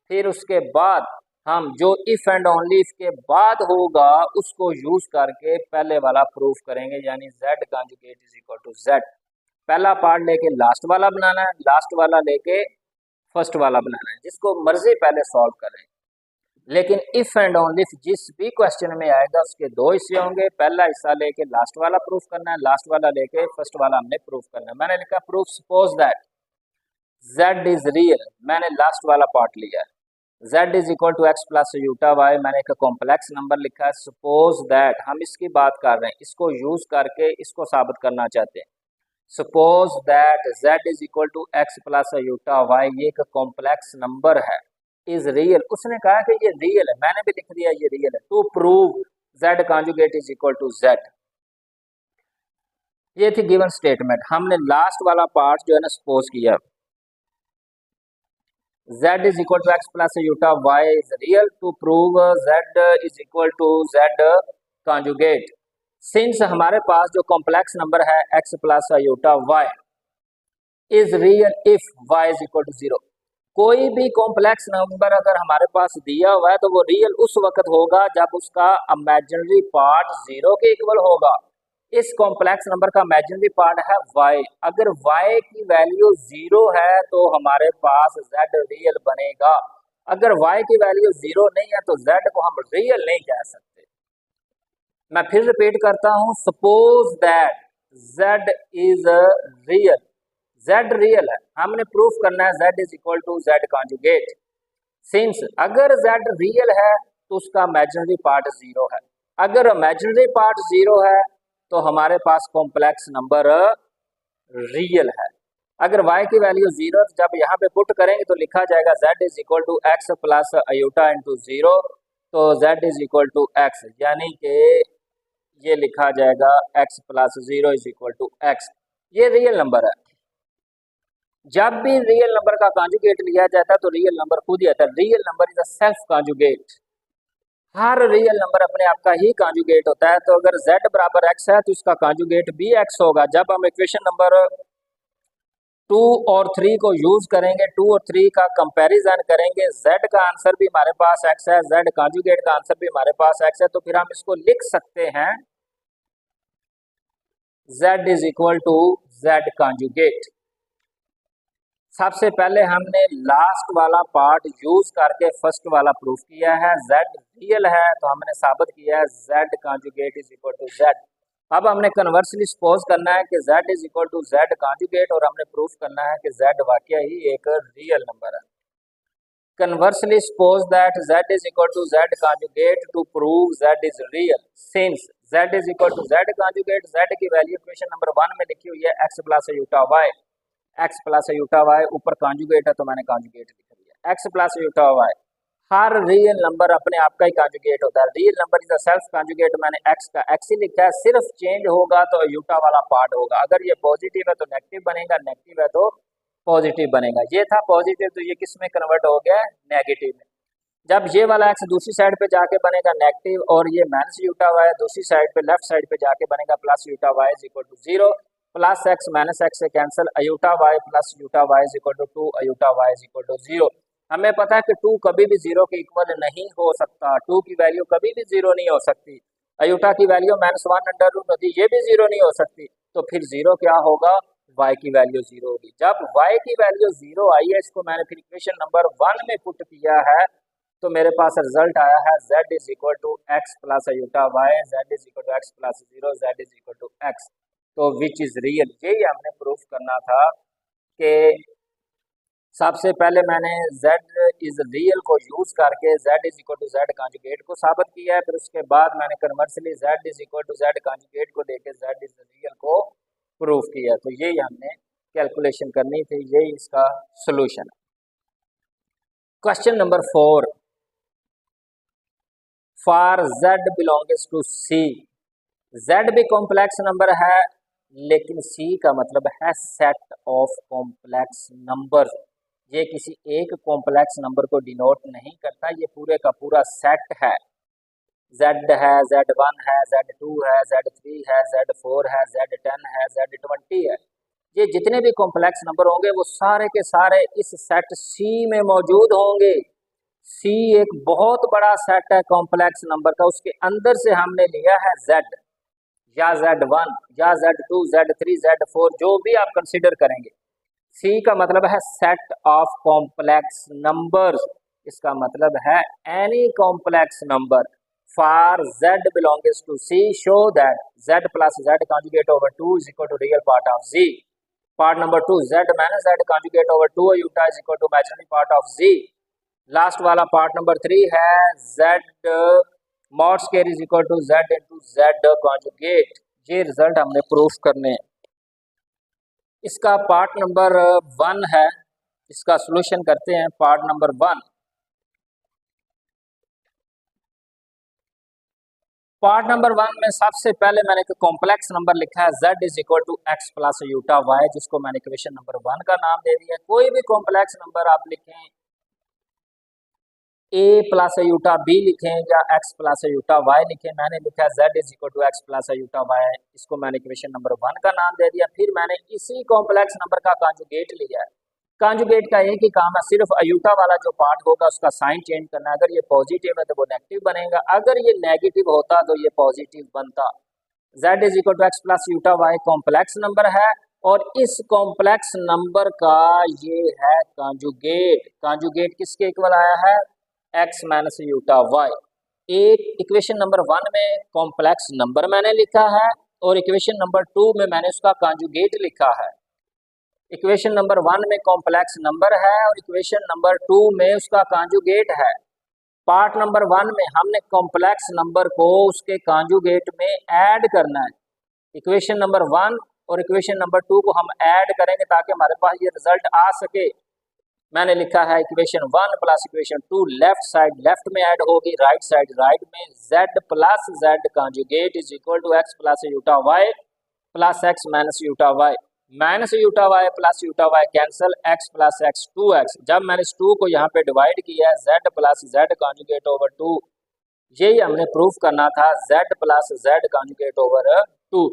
फिर उसके बाद हम जो इफ एंड ओनली इफ के बाद होगा उसको यूज करके पहले वाला प्रूफ करेंगे, यानी z conjugate is equal to z। पहला पार्ट लेके लास्ट वाला बनाना है, लास्ट वाला लेके फर्स्ट वाला बनाना है, जिसको मर्जी पहले सॉल्व करें। लेकिन इफ एंड ओनली इफ जिस भी क्वेश्चन में आएगा उसके दो हिस्से होंगे, पहला हिस्सा लेके लास्ट वाला प्रूफ करना है, लास्ट वाला लेके फर्स्ट वाला हमने प्रूफ करना है। मैंने लिखा proof suppose that z is real, मैंने लास्ट वाला पार्ट लिया है। z is equal to x plus iota Y, मैंने एक कॉम्प्लेक्स नंबर लिखा है। सपोज दैट, हम इसकी बात कर रहे हैं, इसको यूज करके इसको साबित करना चाहते हैं। Suppose that z is equal to x plus iota Y, ये एक कॉम्प्लेक्स नंबर है, इज रियल। उसने कहा कि ये रियल है, मैंने भी लिख दिया ये रियल है। To prove z conjugate is equal to z, ये थी गिवन स्टेटमेंट। हमने लास्ट वाला पार्ट जो है ना सपोज किया, z is equal to x plus iota y is real. To prove z is equal to z conjugate, since हमारे पास जो कॉम्प्लेक्स नंबर है x plus iota y is real if y is equal to 0। कोई भी complex number अगर हमारे पास दिया हुआ है तो वो रियल उस वक्त होगा जब उसका इमेजिनरी पार्ट जीरो के इक्वल होगा। इस कॉम्प्लेक्स नंबर का इमेजिनरी पार्ट है y। अगर y की वैल्यू जीरो है तो हमारे पास z रियल बनेगा। अगर y की वैल्यू जीरो नहीं है तो z को हम रियल नहीं कह सकते। मैं फिर रिपीट करता हूं, suppose that z is real, z real है, हमने प्रूफ करना है z is equal to z conjugate. Since अगर z रियल है तो उसका इमेजिनरी पार्ट जीरो है। अगर इमेजिनरी पार्ट जीरो है तो हमारे पास कॉम्प्लेक्स नंबर रियल है। अगर y की वैल्यू जीरो, जब यहाँ पे पुट करेंगे तो लिखा जाएगा z is equal to x plus iota into zero, तो z is equal to X, यानी कि ये लिखा जाएगा x plus zero is equal to X. ये रियल नंबर है। जब भी रियल नंबर का कॉन्जुगेट लिया जाता है तो रियल नंबर खुद ही आता है। Real number is a self conjugate. Her real number अपने आप का ही कॉन्जुगेट होता है। तो अगर z बराबर x है तो इसका कॉन्जुगेट भी x होगा। जब हम इक्वेशन नंबर 2 और 3 को यूज करेंगे, 2 और 3 का कंपैरिजन करेंगे, z का आंसर भी हमारे पास x है, z कॉन्जुगेट का आंसर भी हमारे पास x है, तो फिर हम इसको लिख सकते हैं z is equal to z conjugate. सबसे पहले हमने लास्ट वाला पार्ट यूज करके फर्स्ट वाला प्रूफ किया है। z रियल है तो हमने साबित किया है z conjugate is equal to z। अब हमने कन्वर्सली सपोज करना है कि z is equal to z conjugate, और हमने प्रूफ करना है कि z वाकई ही एक रियल नंबर है। Conversely suppose that z is equal to z conjugate to prove z is real. Since z is equal to z conjugate, z की वैल्यू इक्वेशन नंबर 1 में लिखी हुई है x plus iota y, x plus iota Y, ऊपर conjugate है तो मैंने conjugate लिख दिया x प्लस यूटा वाई। हर रियल नंबर अपने आप का ही कॉन्जुगेट होता है। Real number is a self conjugate, मैंने x का x ही लिखा है, सिर्फ चेंज होगा तो यूटा वाला पार्ट होगा। अगर ये पॉजिटिव है तो नेगेटिव बनेगा, नेगेटिव है तो पॉजिटिव बनेगा। ये था पॉजिटिव तो ये किस में कन्वर्ट हो गया, नेगेटिव में। जब ये वाला x दूसरी साइड पे जाके बनेगा नेगेटिव, और ये माइनस यूटा वाई दूसरी साइड पे लेफ्ट साइड पे जाके बनेगा plus iota Y is equal to zero. Plus X minus X से cancel, iota Y plus iota Y is equal to two, iota Y is equal to zero. हमें पता है कि 2 कभी भी जीरो के इक्वल नहीं हो सकता, 2 की वैल्यू कभी भी जीरो नहीं हो सकती। अयूटा की वैल्यू -1 अंडर रूट होती है, ये भी जीरो नहीं हो सकती। तो फिर जीरो क्या होगा, y की वैल्यू जीरो होगी। जब y की वैल्यू जीरो आई है, इसको मैंने फिर इक्वेशन नंबर 1 में पुट किया है, तो मेरे पास रिजल्ट आया है z is equal to x plus iota Y, z is equal to x plus zero, z is equal to X, तो विच इज रियल। यही हमने प्रूफ करना था कि सबसे पहले मैंने z इज रियल को यूज करके z is equal to z conjugate को साबित किया है। फिर उसके बाद मैंने conversely z is equal to z conjugate को लेके z इज रियल को प्रूफ किया। तो यही हमने कैलकुलेशन करनी थी, यही इसका सोल्यूशन है। Question number 4, for z belongs to c। z भी कॉम्प्लेक्स नंबर है लेकिन c का मतलब है सेट ऑफ कॉम्प्लेक्स नंबर। ये किसी एक कॉम्प्लेक्स नंबर को डिनोट नहीं करता, ये पूरे का पूरा सेट है। z है, z1 है, z2 है, z3 है, z4 है, z10 है, z20 है। ये जितने भी कॉम्प्लेक्स नंबर होंगे वो सारे के सारे इस सेट c में मौजूद होंगे। c एक बहुत बड़ा सेट है कॉम्प्लेक्स नंबर का, उसके अंदर से हमने लिया है z, या z1 या z2 z3 z4 जो भी आप कंसीडर करेंगे। c का मतलब है सेट ऑफ कॉम्प्लेक्स नंबर्स, इसका मतलब है any complex number. For z belongs to c show that z plus z conjugate over 2 is equal to real part of z। Part number 2 z minus z conjugate over 2 iota is equal to imaginary part of z। Last वाला part number 3 है z mod square is equal to z into z conjugate. ये result हमने proof करने हैं। इसका part number 1 है, इसका solution करते हैं। पार्ट नंबर 1, पार्ट नंबर 1 में सबसे पहले मैंने एक कॉम्प्लेक्स नंबर लिखा है z is equal to x plus iota Y, जिसको मैंने इक्वेशन नंबर 1 का नाम दे दिया। कोई भी कॉम्प्लेक्स नंबर आप लिखें, a प्लस यूटा b लिखें या x प्लस यूटा y लिखें, मैंने लिखा z is equal to x plus iota y, इसको मैंने इक्वेशन नंबर 1 का नाम दे दिया। फिर मैंने इसी कॉम्प्लेक्स नंबर का कॉन्जुगेट लिया है। कॉन्जुगेट का एक ही काम है, सिर्फ अयूटा वाला जो पार्ट होगा उसका साइन चेंज करना है। अगर ये पॉजिटिव है तो वो नेगेटिव बनेगा, अगर ये नेगेटिव होता तो ये पॉजिटिव बनता। z is equal to x plus iota Y complex number है और इस कॉम्प्लेक्स नंबर का ये है कॉन्जुगेट। कॉन्जुगेट किसके इक्वल आया है? x minus iota Y. एक इक्वेशन नंबर 1 में कॉम्प्लेक्स नंबर मैंने लिखा है और इक्वेशन नंबर 2 में मैंने उसका कॉन्जुगेट लिखा है। इक्वेशन नंबर 1 में कॉम्प्लेक्स नंबर है और इक्वेशन नंबर 2 में उसका कॉन्जुगेट है। पार्ट नंबर 1 में हमने कॉम्प्लेक्स नंबर को उसके कॉन्जुगेट में ऐड करना है। इक्वेशन नंबर 1 और इक्वेशन नंबर 2 को हम ऐड करेंगे ताकि हमारे पास ये रिजल्ट आ सके। मैंने लिखा है equation 1 plus equation 2 left side left में ऐड होगी, राइट साइड राइट में। z plus z conjugate is equal to x plus iota Y plus x minus iota Y. Minus iota Y plus iota Y cancel, x plus x 2x। जब मैंने इस 2 को यहाँ पे divide किया है z plus z conjugate over 2, यही हमने प्रूफ करना था, z plus z conjugate over 2।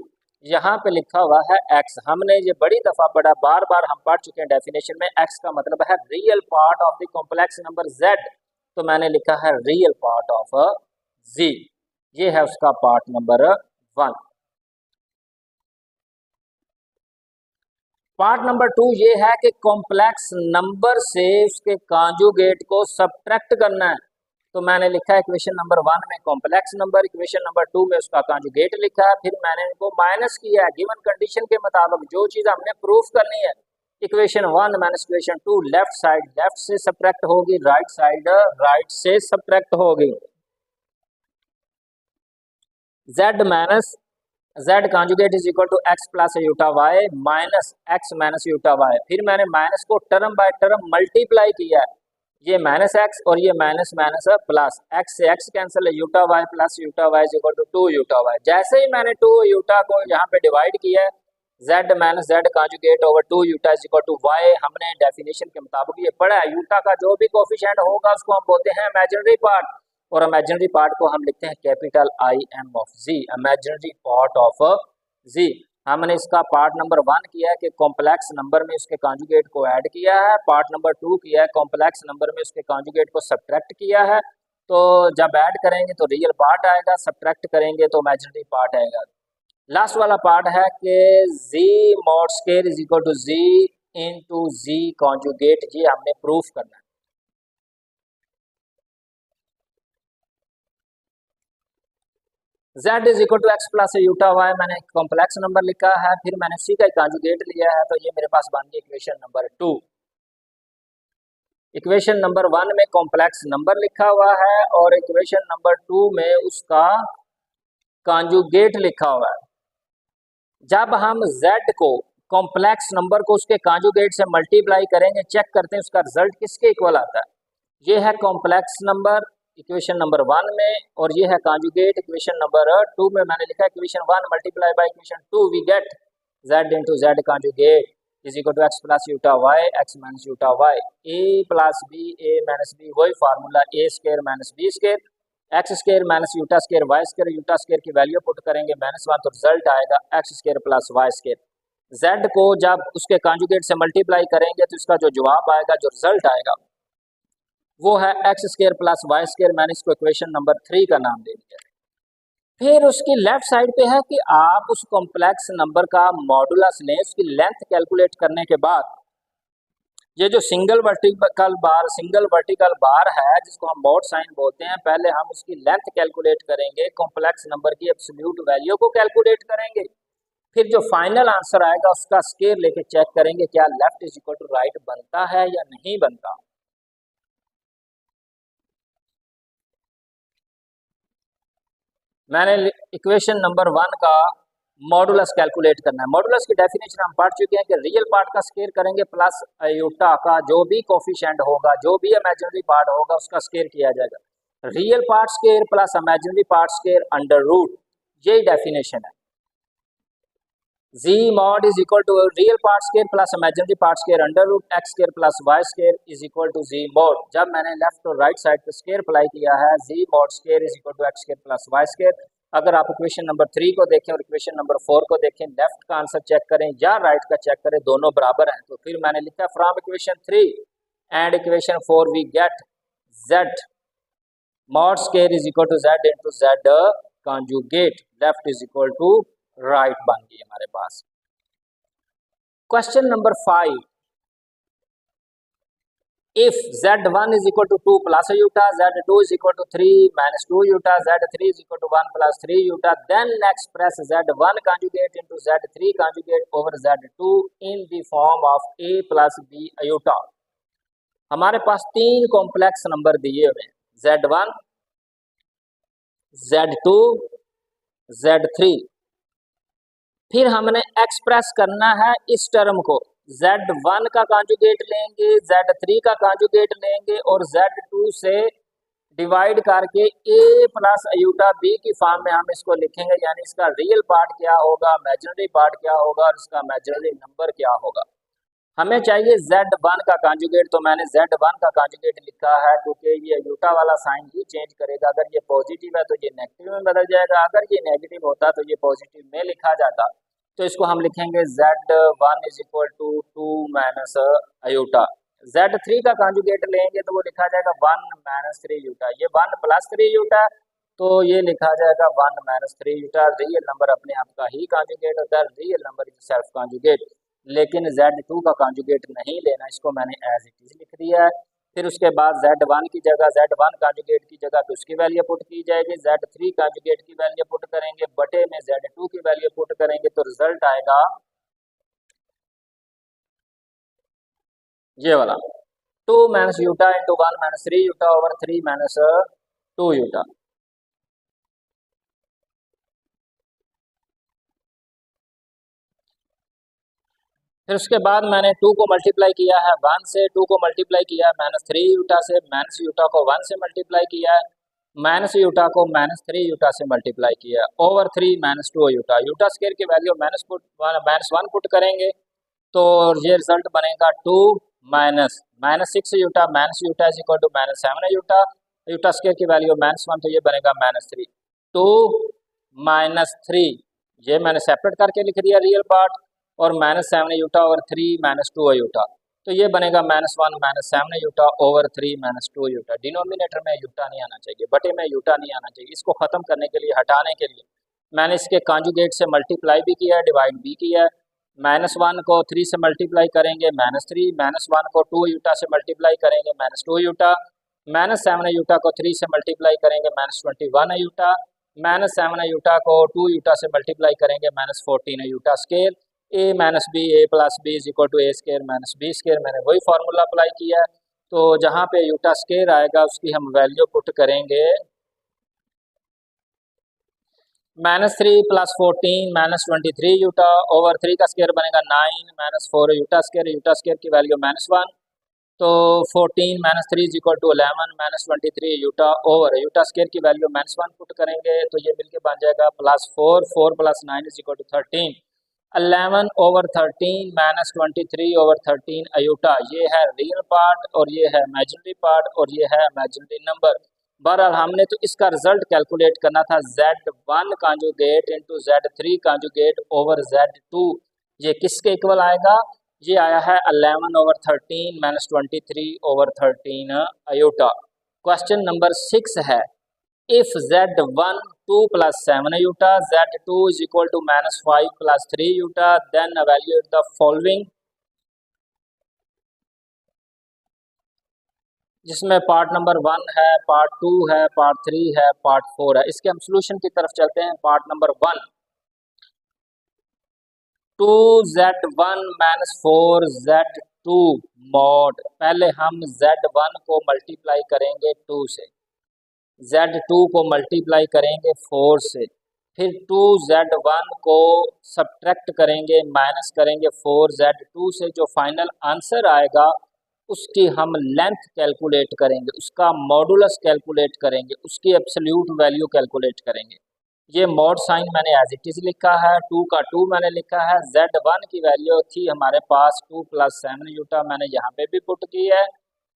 यहाँ पे लिखा हुआ है x, हमने ये बड़ी दफा पढ़ा, बार बार हम पढ़ चुके हैं डेफिनेशन में। x का मतलब है real part of the complex number z, तो मैंने लिखा है रियल पार्ट ऑफ z। ये है उसका पार्ट नंबर 1। पार्ट नंबर 2 ये है कि कॉम्प्लेक्स नंबर से उसके कॉन्जुगेट को सब्ट्रैक्ट करना है। तो मैंने लिखा है इक्वेशन नंबर 1 में कॉम्प्लेक्स नंबर, इक्वेशन नंबर 2 में उसका कॉन्जुगेट लिखा है, फिर मैंने इनको माइनस किया है गिवन कंडीशन के मुताबिक जो चीज़ हमने प्रूफ करनी है। Equation 1 minus equation 2 left side left से सब्ट्रैक्ट होगी, राइट साइड राइट से सब्ट्रैक्ट होगी। z minus z conjugate is equal to x plus iota Y minus x minus iota Y. फिर मैंने माइनस को टर्म बाय टर्म मल्टीप्लाई किया है, ये माइनस x और ये माइनस माइनस प्लस, x से x कैंसिल है, iota Y plus iota Y is equal to 2 iota Y. जैसे ही मैंने 2 यूटा को यहाँ पे डिवाइड किया है, z minus z conjugate over 2 iota is equal to y। हमने डेफिनेशन के मुताबिक ये पढ़ा है, यूटा का जो भी कोफिशिएंट होगा उसको हम बोलते हैं इमेजिनरी पार्ट, और इमेजिनरी पार्ट को हम लिखते हैं capital IM of z, imaginary part of z। हमने इसका पार्ट नंबर 1 किया है कि कॉम्प्लेक्स नंबर में उसके कॉन्जुगेट को ऐड किया है, पार्ट नंबर 2 किया है कॉम्प्लेक्स नंबर में उसके कॉन्जुगेट को सब्ट्रैक्ट किया है। तो जब ऐड करेंगे तो रियल पार्ट आएगा, सब्ट्रैक्ट करेंगे तो इमेजिनरी पार्ट आएगा। लास्ट वाला पार्ट है कि z mod square is equal to z into z conjugate, ये हमने प्रूफ करना है। z is equal to x plus iota Y, मैंने कॉम्प्लेक्स नंबर लिखा है, फिर मैंने उसी का कॉन्जुगेट लिया है, तो ये मेरे पास बन गई इक्वेशन नंबर 2। इक्वेशन नंबर 1 में कॉम्प्लेक्स नंबर लिखा हुआ है और इक्वेशन नंबर 2 में उसका कॉन्जुगेट लिखा हुआ है। जब हम z को कॉम्प्लेक्स नंबर को उसके कॉन्जुगेट से मल्टीप्लाई करेंगे, चेक करते हैं उसका रिजल्ट किसके इक्वल आता है। ये है कॉम्प्लेक्स नंबर इक्वेशन नंबर 1 में और ये है कॉन्जुगेट इक्वेशन नंबर 2 में। मैंने लिखा equation 1 multiply by equation 2 we get z into z conjugate is equal to x plus iota Y X minus iota Y, a plus B A minus B, वही फार्मूला a square minus B square, X square minus iota square Y square, iota square की value put करेंगे -1 तो result आएगा X square plus Y square. z को जब उसके conjugate से मल्टीप्लाई करेंगे तो इसका जो जवाब आएगा, जो रिजल्ट आएगा वो है x square plus Y square. मैंने इसको इक्वेशन नंबर 3 का नाम दे दिया। फिर उसकी लेफ्ट साइड पे है कि आप उस कॉम्प्लेक्स नंबर का मॉडुलस लें, उसकी लेंथ कैलकुलेट करने के बाद ये जो सिंगल वर्टिकल बार है जिसको हम मॉड साइन बोलते हैं, पहले हम उसकी लेंथ कैलकुलेट करेंगे, कॉम्प्लेक्स नंबर की एब्सोल्यूट वैल्यू को कैलकुलेट करेंगे, फिर जो फाइनल आंसर आएगा उसका स्क्वायर लेके चेक करेंगे क्या left is equal to right बनता है या नहीं बनता। मैंने इक्वेशन नंबर 1 का मॉडुलस कैलकुलेट करना है। मॉडुलस की डेफिनेशन हम पढ़ चुके हैं कि रियल पार्ट का स्क्वायर करेंगे प्लस अयोटा का जो भी कोफिशिएंट होगा, जो भी इमेजिनरी पार्ट होगा उसका स्क्वायर किया जाएगा। Real part square plus imaginary part square under root, यही डेफिनेशन है। z mod is equal to real part square plus imaginary part square under root x square plus Y square is equal to z mod। जब मैंने left और right side पे square apply किया है, z mod square is equal to x square plus Y square, अगर आप equation number 3 को देखें और इक्वेशन नंबर 4 को देखें, लेफ्ट का आंसर चेक करें या राइट का चेक करें, दोनों बराबर हैं। तो फिर मैंने लिखा from equation 3 and equation 4 we get z mod square is equal to z into z conjugate, left is equal to right बन गई हमारे पास। Question number 5, if z1 is equal to 2 plus iota, z2 is equal to 3 minus 2 iota, z3 is equal to 1 plus 3 iota, then express z1 conjugate into z3 conjugate over z2 in the form of a plus b iota। हमारे पास तीन complex number दिए हुए हैं, z1, z2, z3। फिर हमने express करना है इस टर्म को, z1 का कॉन्जुगेट लेंगे, z3 का कॉन्जुगेट लेंगे और z2 से डिवाइड करके a प्लस अयूटा b की फॉर्म में हम इसको लिखेंगे, यानी इसका रियल पार्ट क्या होगा, इमेजिनरी पार्ट क्या होगा और इसका इमेजिनरी नंबर क्या होगा। हमें चाहिए z1 का कॉन्जुगेट, तो मैंने z1 का कॉन्जुगेट लिखा है क्योंकि ये अयूटा वाला साइन ही चेंज करेगा। अगर ये पॉजिटिव है तो ये नेगेटिव में बदल जाएगा, अगर ये नेगेटिव होता तो ये पॉजिटिव में लिखा जाता। तो इसको हम लिखेंगे z1 is equal to 2 minus iota. z3 का कॉन्जुगेट लेंगे तो वो लिखा जाएगा 1 माइनस 3 यूटा। ये 1 प्लस 3 यूटा, तो ये लिखा जाएगा 1 माइनस 3 यूटा। रियल नंबर अपने आप का ही कॉन्जुगेट होता है, real number is self conjugate. लेकिन z2 का कॉन्जुगेट नहीं लेना, इसको मैंने एज इट इज लिख दिया है। फिर उसके बाद z1 की जगह, z1 कॉन्जुगेट की जगह पे उसकी वैल्यू पुट की जाएगी, z3 कॉन्जुगेट की वैल्यू पुट करेंगे, बटे में z2 की वैल्यू पुट करेंगे, तो रिजल्ट आएगा ये वाला 2 minus Utah into 1 minus 3 Utah over 3 minus 2 Utah. फिर उसके बाद मैंने 2 को मल्टीप्लाई किया है 1 से, 2 को मल्टीप्लाई किया है माइनस 3 यूटा से, माइनस यूटा को 1 से मल्टीप्लाई किया है, माइनस यूटा को माइनस 3 यूटा से मल्टीप्लाई किया है, over 3 minus 2 iota. Iota square की वैल्यू माइनस 1 पुट करेंगे तो ये रिजल्ट बनेगा 2 minus 6 iota, minus iota is equal to minus 7 iota, iota square की वैल्यू माइनस 1, तो ये बनेगा माइनस 3। 2 माइनस 3 ये मैंने सेपरेट करके लिख दिया रियल पार्ट, और minus 7 iota over 3 minus 2 Utah, तो ये बनेगा minus 1 minus 7 iota over 3 minus 2 Utah. Denominator में यूटा नहीं आना चाहिए, बटे में यूटा नहीं आना चाहिए। इसको ख़त्म करने के लिए, हटाने के लिए मैंने इसके कॉन्जुगेट से मल्टीप्लाई भी किया है, डिवाइड भी किया है। माइनस 1 को 3 से मल्टीप्लाई करेंगे माइनस 3, माइनस 1 को 2 यूटा से मल्टीप्लाई करेंगे माइनस 2 यूटा, माइनस 7 यूटा को 3 से मल्टीप्लाई करेंगे माइनस 21 यूटा, माइनस 7 यूटा को 2 यूटा से मल्टीप्लाई करेंगे minus 14 iota square. a minus b, A plus B is equal to A square minus B square, मैंने वही फार्मूला अप्लाई किया है। तो जहाँ पे यूटा स्केयर आएगा उसकी हम वैल्यू पुट करेंगे minus 3 plus 14 minus 23 iota over 3 का स्केयर बनेगा 9 माइनस 4 यूटा स्केयर की वैल्यू माइनस 1, तो 14 minus 3 is equal to 11 minus 23 iota over iota square की वैल्यू माइनस 1 पुट करेंगे, तो ये मिलके बन जाएगा plus 4 plus 9 is equal to 13, 11 over 13 minus 23 over 13 iota. ये है रियल पार्ट और ये है इमेजिनरी पार्ट और ये है इमेजिनरी नंबर। बहरहाल हमने तो इसका रिजल्ट कैलकुलेट करना था, z1 conjugate into z3 conjugate over z2, ये किसके इक्वल आएगा, ये आया है 11 over 13 minus 23 over 13 iota. Question number 6 है, if z1 2 plus 7 iota, z2 is equal to minus 5 plus 3 iota, then evaluate the following, जिसमें पार्ट नंबर 1 है, part 2 है, पार्ट 3 है, पार्ट 4 है। इसके हम सोल्यूशन की तरफ चलते हैं। Part number 1, 2z1 minus 4z2 mod, पहले हम z1 को मल्टीप्लाई करेंगे 2 से, z2 को मल्टीप्लाई करेंगे 4 से, फिर 2z1 को सब्ट्रैक्ट करेंगे, माइनस करेंगे 4z2 से, जो फाइनल आंसर आएगा उसकी हम लेंथ कैलकुलेट करेंगे, उसका मॉडुलस कैलकुलेट करेंगे, उसकी एब्सोल्यूट वैल्यू कैलकुलेट करेंगे। ये मॉड साइन मैंने एज इट इज़ लिखा है, 2 का 2 मैंने लिखा है। z1 की वैल्यू थी हमारे पास 2 प्लस 7 यूटा, मैंने यहाँ पे भी पुट की है,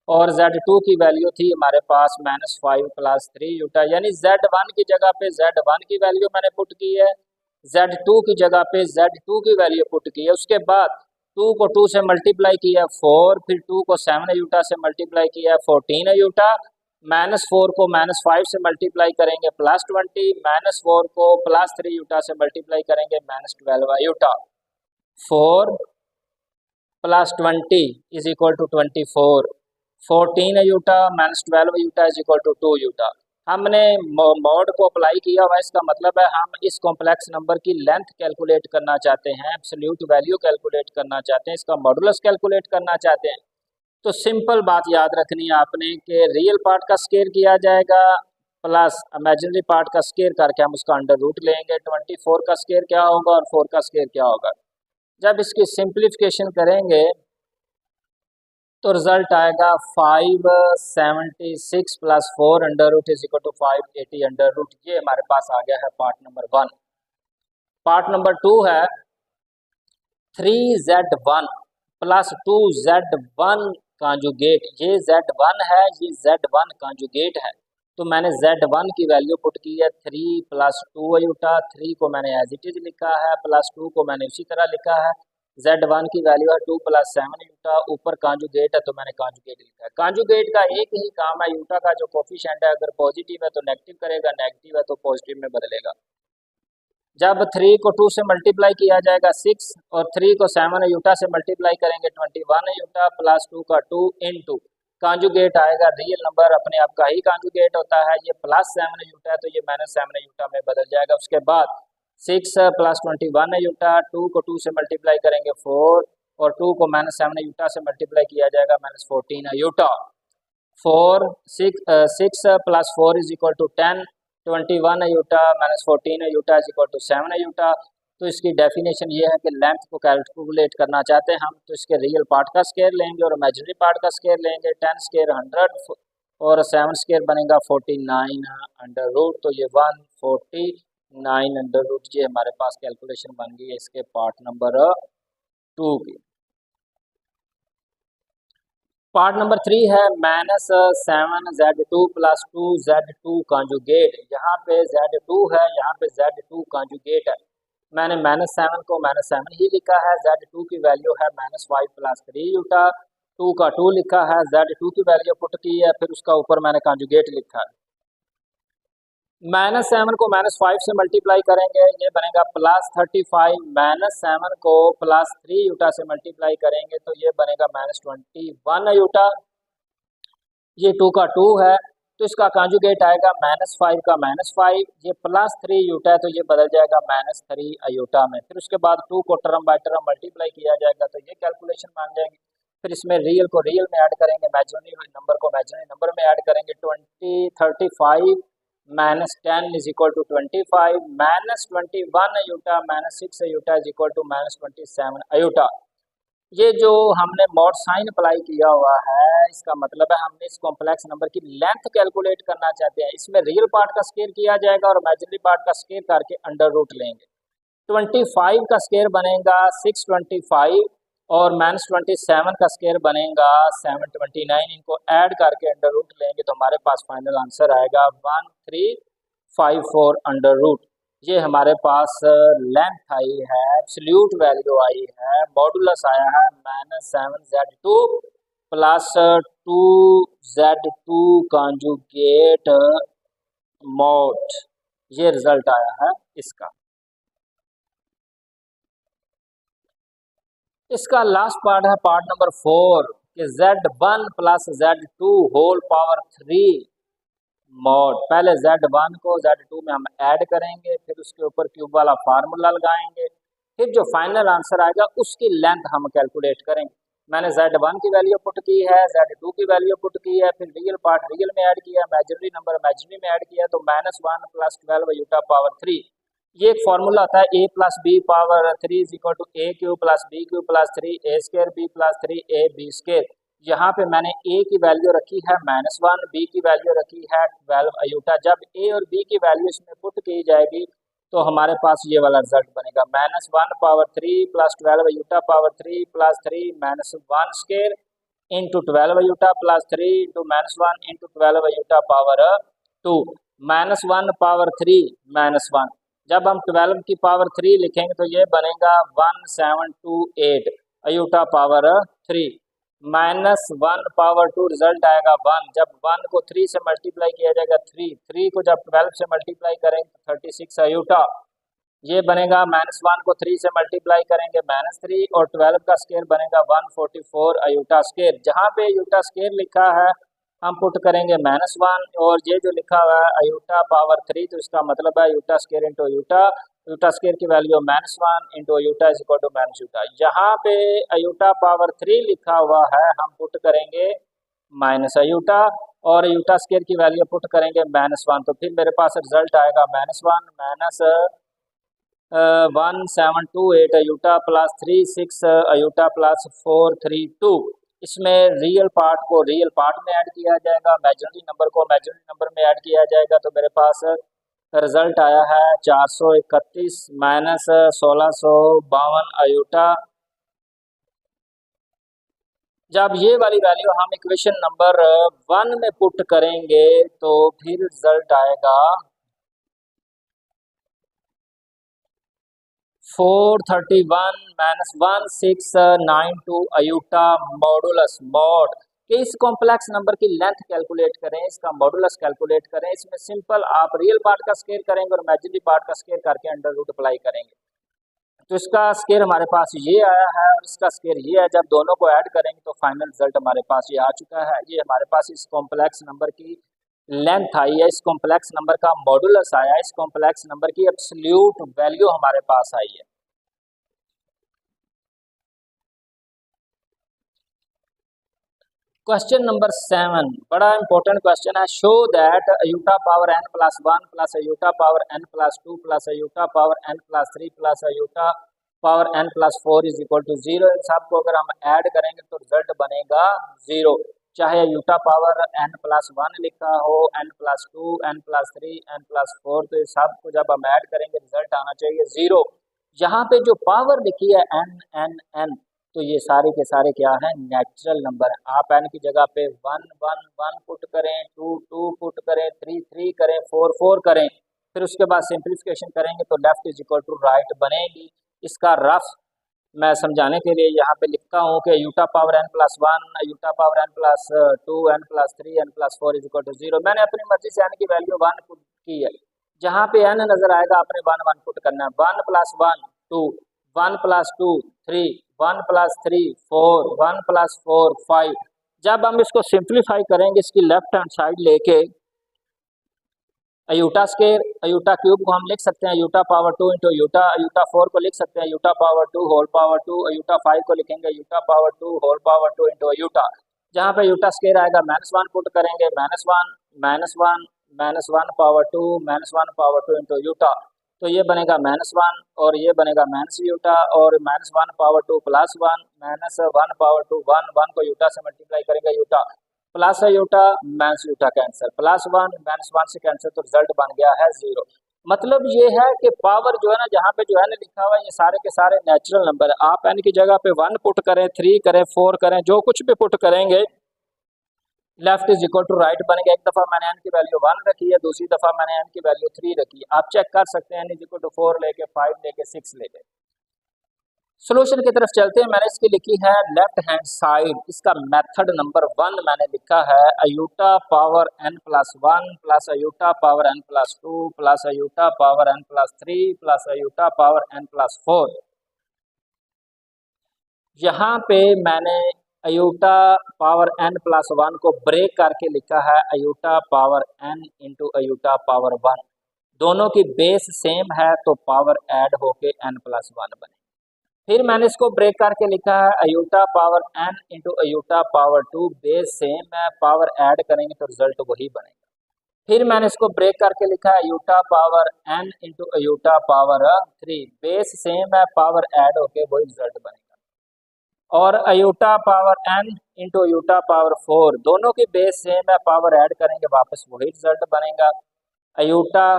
और Z2 की वैल्यू थी हमारे पास -5 + 3 यूटा, यानी Z1 की जगह पे Z1 की वैल्यू मैंने पुट की है, Z2 की जगह पे Z2 की वैल्यू पुट की है। उसके बाद 2 को 2 से मल्टीप्लाई किया 4, फिर 2 को 7 यूटा से मल्टीप्लाई किया 14 यूटा, -4 को -5 से मल्टीप्लाई करेंगे +20, -4 को +3 यूटा से मल्टीप्लाई करेंगे -12 iota. 4 + 20 is equal to 24, 14 iota -12 iota is equal to 2 iota. हमने मॉड को अप्लाई किया हुआ, इसका मतलब है हम इस कॉम्प्लेक्स नंबर की लेंथ कैलकुलेट करना चाहते हैं, एब्सोल्यूट वैल्यू कैलकुलेट करना चाहते हैं, इसका मॉडुलस कैलकुलेट करना चाहते हैं। तो सिंपल बात याद रखनी है आपने कि रियल पार्ट का स्केयर किया जाएगा प्लस इमेजिनरी पार्ट का स्केयर करके हम उसका अंडर रूट लेंगे। 24 का स्केयर क्या होगा और 4 का स्केयर क्या होगा। जब इसकी सिंप्लीफिकेशन करेंगे तो रिजल्ट आएगा 576 + 4 under root is equal to 580 under root. ये हमारे पास आ गया है पार्ट नंबर 1। पार्ट नंबर 2 है 3Z1 + 2Z1 कॉन्जुगेट। ये Z1 है, ये Z1 कॉन्जुगेट है। तो मैंने Z1 की वैल्यू पुट की है 3 + 2 यूटा, 3 को मैंने एज इट इज लिखा है, +2 को मैंने उसी तरह लिखा है। Z1 की वैल्यू है 2 + 7 यूटा, ऊपर कॉन्जुगेट है तो मैंने कॉन्जुगेट लिखा है। कॉन्जुगेट का एक ही काम है, यूटा का जो कोफिशिएंट है अगर पॉजिटिव है तो नेगेटिव करेगा, नेगेटिव है तो पॉजिटिव में बदलेगा। जब 3 को 2 से मल्टीप्लाई किया जाएगा 6, और 3 को 7 यूटा से मल्टीप्लाई करेंगे 21 यूटा, +2 का 2 × कॉन्जुगेट आएगा। रियल नंबर अपने आप का ही कॉन्जुगेट होता है। ये +7 यूटा है तो ये -7 यूटा में बदल जाएगा। उसके बाद 6 + 21 यूटा, 2 को 2 से मल्टीप्लाई करेंगे 4, और 2 को -7 यूटा से मल्टीप्लाई किया जाएगा -14 iota. 6 + 4 is equal to 10, 21 iota -14 iota is equal to 7 iota. तो इसकी डेफिनेशन ये है कि लेंथ को कैलकुलेट करना चाहते हैं हम, तो इसके रियल पार्ट का स्केयर लेंगे और इमेजिनरी पार्ट का स्केयर लेंगे। 10 स्केयर 100 और 7 स्केयर बनेगा 49 अंडर रूट। तो ये 149 अंडर रूट, ये हमारे पास कैलकुलेशन बन गई है इसके पार्ट नंबर 2 की। पार्ट नंबर 3 है -7Z2 + 2Z2 कॉन्जुगेट। यहाँ पे Z2 है, यहाँ पे Z2 कॉन्जुगेट है। मैंने -7 को -7 ही लिखा है, Z2 की वैल्यू है -5 + 3 यूटा, 2 का 2 लिखा है, Z2 की वैल्यू पुट की है, फिर उसका ऊपर मैंने कॉन्जुगेट लिखा है। -7 को -5 से मल्टीप्लाई करेंगे, ये बनेगा +35, -7 को +3 यूटा से मल्टीप्लाई करेंगे तो ये बनेगा -21 यूटा। ये 2 का 2 है तो इसका कॉन्जुगेट आएगा -5 का -5, ये +3 यूटा है तो ये बदल जाएगा -3 यूटा में। फिर उसके बाद 2 को टर्म बाय टर्म मल्टीप्लाई किया जाएगा तो ये कैलकुलेशन मान जाएंगे। फिर इसमें रियल को रियल में ऐड करेंगे, इमेजिनरी नंबर को इमेजिनरी नंबर में ऐड करेंगे। 35 -10 is equal to 25, -21 iota -6 iota is equal to -27 iota. ये जो हमने मॉड साइन अप्लाई किया हुआ है, इसका मतलब है हमने इस कॉम्प्लेक्स नंबर की लेंथ कैलकुलेट करना चाहते हैं। इसमें रियल पार्ट का स्केयर किया जाएगा और इमेजिनरी पार्ट का स्केयर करके अंडर रूट लेंगे। 25 का स्केयर बनेगा 625 और -27 का स्केयर बनेगा 729। इनको ऐड करके अंडर रूट लेंगे तो हमारे पास फाइनल आंसर आएगा 1354 अंडर रूट। ये हमारे पास लेंथ आई है, एब्सोल्यूट वैल्यू आई है, मॉडुलस आया है -7Z2 + 2Z2 कॉन्जुगेट मॉड। ये रिजल्ट आया है इसका। इसका लास्ट पार्ट है पार्ट नंबर 4 कि Z1 + Z2 whole power 3 mod. पहले Z1 को Z2 में हम ऐड करेंगे, फिर उसके ऊपर क्यूब वाला फार्मूला लगाएंगे, फिर जो फाइनल आंसर आएगा उसकी लेंथ हम कैलकुलेट करेंगे। मैंने Z1 की वैल्यू पुट की है, Z2 की वैल्यू पुट की है, फिर रियल पार्ट रियल में ऐड किया, इमेजिनरी नंबर इमेजिनरी में ऐड किया, तो -1 + 12 यूटा पावर 3। ये एक फार्मूला आता है a + b power 3 is equal to a³ + b³ + 3 a² b + 3 ab²। यहाँ पे मैंने a की वैल्यू रखी है -1, b की वैल्यू रखी है 12 अयूटा। जब a और b की वैल्यू इसमें पुट की जाएगी तो हमारे पास ये वाला रिजल्ट बनेगा -1 power 3 + 12 iota power 3 + 3 -1 square into 12 iota plus 3 into -1 into 12 iota power 2 -1 power 3 -1। जब हम 12 की पावर 3 लिखेंगे तो ये बनेगा 1728 अयूटा पावर 3 -1 पावर 2 रिजल्ट आएगा 1। जब 1 को 3 से मल्टीप्लाई किया जाएगा 3 को जब 12 से मल्टीप्लाई करेंगे तो 36 अयूटा। ये बनेगा -1 को 3 से मल्टीप्लाई करेंगे -3 और 12 का स्केयर बनेगा 144 अयूटा स्केयर। जहाँ पे अयूटा स्केयर लिखा है हम पुट करेंगे -1 और ये जो लिखा हुआ है अयूटा पावर 3 तो इसका मतलब है iota square into iota. Iota square की value -1 into iota is equal to -अयूटा। यहाँ पे अयूटा पावर 3 लिखा हुआ है हम पुट करेंगे -अयूटा और अयूटा स्केयर की वैल्यू पुट करेंगे -1 तो फिर मेरे पास रिजल्ट आएगा -1 -1728 अयूटा प्लस 36 अयूटा प्लस 432। इसमें रियल पार्ट को रियल पार्ट में ऐड किया जाएगा, इमेजिनरी नंबर को इमेजिनरी नंबर में ऐड किया जाएगा। तो मेरे पास रिजल्ट आया है 431 माइनस 1652 अयूटा। जब ये वाली वैल्यू हम इक्वेशन नंबर 1 में पुट करेंगे तो फिर रिजल्ट आएगा 431 माइनस 1692 अयूटा मॉडुलस मॉड कि इस कॉम्प्लेक्स नंबर की लेंथ कैलकुलेट करें, इसका मॉडुलस कैलकुलेट करें। इसमें सिंपल आप रियल पार्ट का स्केयर करेंगे और इमेजिनरी पार्ट का स्केयर करके अंडर रूट अप्लाई करेंगे। तो इसका स्केयर हमारे पास ये आया है और इसका स्केयर ये है। जब दोनों को ऐड करेंगे तो फाइनल रिजल्ट हमारे पास ये आ चुका है। ये हमारे पास इस कॉम्प्लेक्स नंबर की लेंथ आई है, इस कॉम्प्लेक्स नंबर का मॉडुलस आया, इस कॉम्प्लेक्स नंबर की एब्सोल्यूट वैल्यू हमारे पास आई है। क्वेश्चन नंबर 7 बड़ा इंपॉर्टेंट क्वेश्चन है। Show that iota power n plus 1 plus iota power n plus 2 plus iota power n plus 3 plus iota power n plus 4 is equal to 0। इन सबको अगर हम ऐड करेंगे तो रिजल्ट बनेगा 0। चाहे अयूटा पावर n प्लस 1 लिखा हो, n plus 2, n plus 3, n plus 4, तो ये सब को जब हम ऐड करेंगे रिजल्ट आना चाहिए 0। यहाँ पे जो पावर लिखी है n तो ये सारे के सारे क्या है, नेचुरल नंबर है। आप n की जगह पे 1 1 1 पुट करें, 2 2 पुट करें, 3 3 करें, 4 4 करें, फिर उसके बाद सिंप्लीफिकेशन करेंगे तो left is equal to right बनेगी। इसका रफ मैं समझाने के लिए यहाँ पे लिखता हूँ कि iota power n plus 1, iota power n plus 2, n plus 3, n plus 4 is equal to 0। मैंने अपनी मर्जी से n की वैल्यू 1 पुट की है। जहाँ पे n नजर आएगा आपने 1 1 पुट करना है। 1 प्लस 1 2, 1 प्लस 2 3, 1 प्लस 3 4, 1 प्लस 4 5। जब हम इसको सिंप्लीफाई करेंगे इसकी लेफ्ट हैंड साइड लेके अयूटा स्केयर अयूटा क्यूब को हम लिख सकते हैं अयूटा पावर 2 इंटू अयूटा, अयूटा 4 को लिख सकते हैं अयूटा पावर 2 होल पावर 2, अयूटा 5 को लिखेंगे अयूटा पावर 2 होल पावर 2 इंटू अयूटा। जहाँ पे अयूटा स्केयर आएगा -1 पुट करेंगे, -1 पावर 2 -1 पावर 2 इंटू अयूटा। तो ये बनेगा -1 और ये बनेगा -अयूटा और -1 पावर 2 प्लस 1 -1 पावर 2 1 1 को अयूटा से मल्टीप्लाई करेंगे iota plus iota minus iota cancel, plus 1 minus 1 से कैंसर तो रिजल्ट बन गया है 0। मतलब ये है कि पावर जो है ना, जहाँ पे जो है ना लिखा हुआ है ये सारे के सारे नेचुरल नंबर है। आप n की जगह पे 1 पुट करें, 3 करें, 4 करें, जो कुछ भी पुट करेंगे left is equal to right बनेगा। एक दफ़ा मैंने n की वैल्यू 1 रखी है, दूसरी दफ़ा मैंने n की वैल्यू 3 रखी है। आप चेक कर सकते हैं n इज इक्वल टू 4 लेके 5 लेके 6 लेके। सोल्यूशन की तरफ चलते हैं। मैंने इसकी लिखी है लेफ्ट हैंड साइड, इसका मेथड नंबर 1 मैंने लिखा है iota power n plus 1 plus iota power n plus 2 plus iota power n plus 3 plus iota power n plus 4। यहाँ पे मैंने अयूटा पावर n प्लस 1 को ब्रेक करके लिखा है iota power n into iota power 1। दोनों की बेस सेम है तो पावर ऐड होके n प्लस 1 बने। फिर मैंने इसको ब्रेक करके लिखा है iota power n into iota power 2, base same है, पावर ऐड करेंगे तो रिजल्ट वही बनेगा। फिर मैंने इसको ब्रेक करके लिखा है iota power n into iota power 3, base same है, पावर ऐड होके वही रिजल्ट बनेगा। और iota power n into iota power 4, दोनों की बेस सेम है, पावर ऐड करेंगे वापस वही रिजल्ट बनेगा। अयूटा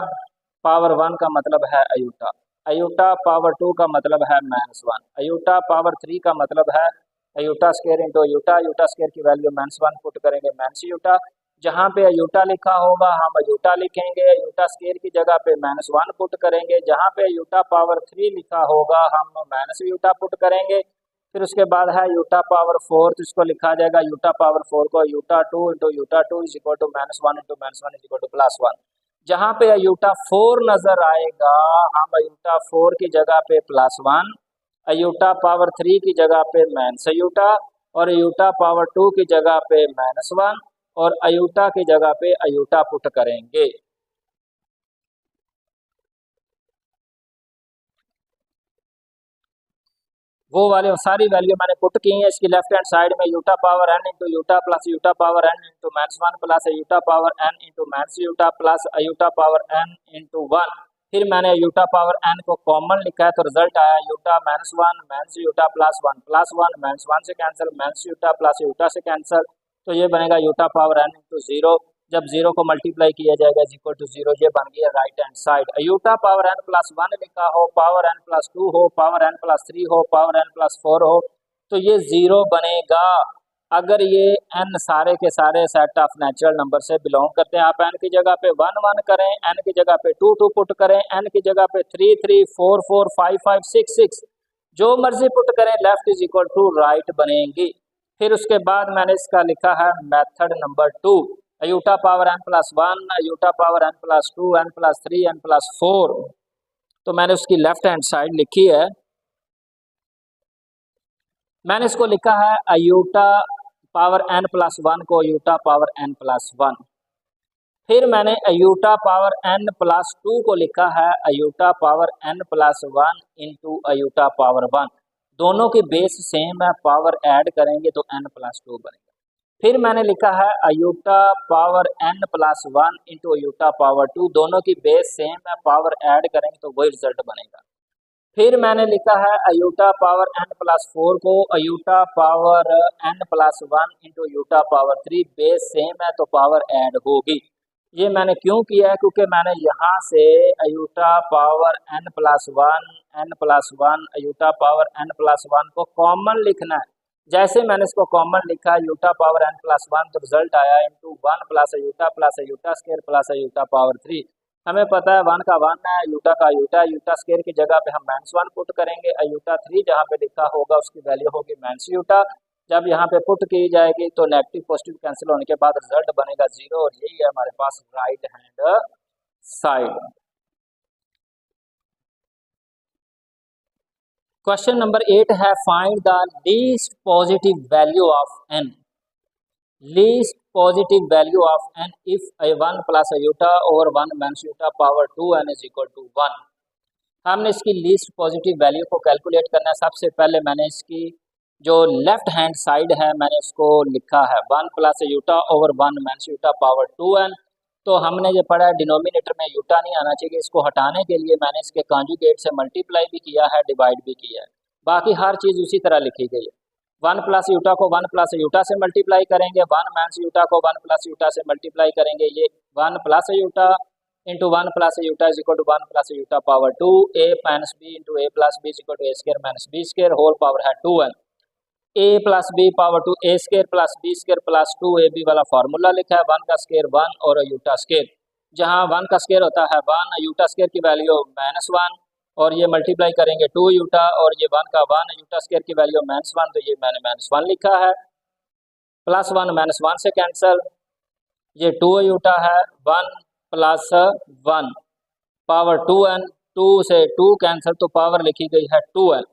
पावर 1 का मतलब है अयूटा, अयूटा पावर 2 का मतलब है -1, अयूटा पावर 3 का मतलब है iota square into iota, iota square की वैल्यू -1 पुट करेंगे -यूटा, जहाँ पे अयूटा लिखा होगा हम अयूटा लिखेंगे, अयूटा स्केयर की जगह पे -1 पुट करेंगे, जहाँ पे अयूटा पावर 3 लिखा होगा हम -यूटा पुट करेंगे। फिर उसके बाद है यूटा पावर 4, तो इसको लिखा जाएगा यूटा पावर 4 को iota 2 into iota 2 is equal to -1 into -1 is equal to +1। जहाँ पे अयूटा 4 नजर आएगा हम अयूटा 4 की जगह पे +1, अयूटा पावर 3 की जगह पे -अयूटा और अयूटा पावर 2 की जगह पे -1 और अयूटा की जगह पे अयूटा पुट करेंगे। वो वाले सारी वैल्यू मैंने पुट की है। इसकी लेफ्ट हैंड साइड में iota power n into iota plus iota power n into -1 plus iota power n into -iota plus iota power n into 1। फिर मैंने यूटा पावर n को कॉमन लिखा है तो रिजल्ट आया यूटा -1 यूटा +1 +1 -1 से cancel, Utah plus Utah से cancel, तो ये बनेगा यूटा पावर n इंटू 0। जब 0 को मल्टीप्लाई किया जाएगा इज इक्वल टू 0, ये बन गया right hand side. Iota power n+1 लिखा हो, पावर n+2 हो, पावर n+3 हो, पावर n+4 हो, तो ये 0 बनेगा अगर ये n सारे के सारे सेट ऑफ नेचुरल नंबर से बिलोंग करते हैं। आप n की जगह पे 1 1 करें, n की जगह पे 2 2 पुट करें, n की जगह पे 3 3 4 4 5 5 6 6, जो मर्जी पुट करें left is equal to right बनेंगी। फिर उसके बाद मैंने इसका लिखा है method number 2, iota power n+1, iota power n+2, n+3, n+4, तो मैंने उसकी लेफ्ट हैंड साइड लिखी है। मैंने इसको लिखा है अयूटा पावर n+1 को अयूटा पावर n+1। फिर मैंने अयूटा पावर n+2 को लिखा है iota power n+1 into iota power 1। दोनों की बेस सेम है, पावर ऐड करेंगे तो n+2 बनेगा। फिर मैंने लिखा है iota power n+1 into iota power 2, दोनों की बेस सेम है, पावर ऐड करेंगे तो वही रिजल्ट बनेगा। फिर मैंने लिखा है अयूटा पावर n+4 को iota power n+1 into iota power 3, base same है तो पावर ऐड होगी। ये मैंने क्यों किया है, क्योंकि मैंने यहाँ से अयूटा power n+1 iota power n+1 को कॉमन लिखना है। जैसे मैंने इसको कॉमन लिखा यूटा पावर n+1 तो रिजल्ट आया into 1 plus iota square plus iota power 3। हमें पता है 1 का 1 है, यूटा का यूटा, यूटा स्केयर की जगह पे हम -1 पुट करेंगे, अयूटा 3 जहाँ पे लिखा होगा उसकी वैल्यू होगी -यूटा। जब यहाँ पे पुट की जाएगी तो नेगेटिव पॉजिटिव कैंसिल होने के बाद रिजल्ट बनेगा 0 और यही है हमारे पास right hand side. Question number 8 है find the least positive value of n, least positive value of n if 1 plus iota over 1 -iota power 2n is equal to 1। हमने इसकी लीस्ट पॉजिटिव वैल्यू को कैलकुलेट करना है। सबसे पहले मैंने इसकी जो लेफ्ट हैंड साइड है मैंने उसको लिखा है 1 plus Utah over 1 -iota power 2n। तो हमने जो पढ़ा है डिनोमिनेटर में यूटा नहीं आना चाहिए, इसको हटाने के लिए मैंने इसके कॉन्जुगेट से मल्टीप्लाई भी किया है, डिवाइड भी किया है, बाकी हर चीज़ उसी तरह लिखी गई है। 1 प्लस यूटा को 1 प्लस यूटा से मल्टीप्लाई करेंगे, 1 यूटा को 1 प्लस यूटा से मल्टीप्लाई करेंगे, ये 1 plus iota into 1 plus iota is equal to 1 plus iota power 2, a minus B into A plus B is equal to A square minus B square whole power है 2n, a plus B power 2 a square plus B square plus 2ab वाला formula लिखा है। 1 का square 1 और Utah square, जहाँ 1 का square होता है 1, यूटा स्केयर की वैल्यू -1 और ये मल्टीप्लाई करेंगे 2 यूटा और ये 1 का 1, यूटा स्केयर की वैल्यू -1 तो ये मैंने -1 लिखा है, प्लस 1 -1 से कैंसिल, ये 2 यूटा है, 1 प्लस 1 पावर 2n, 2 से 2 कैंसिल तो पावर लिखी गई है 2n।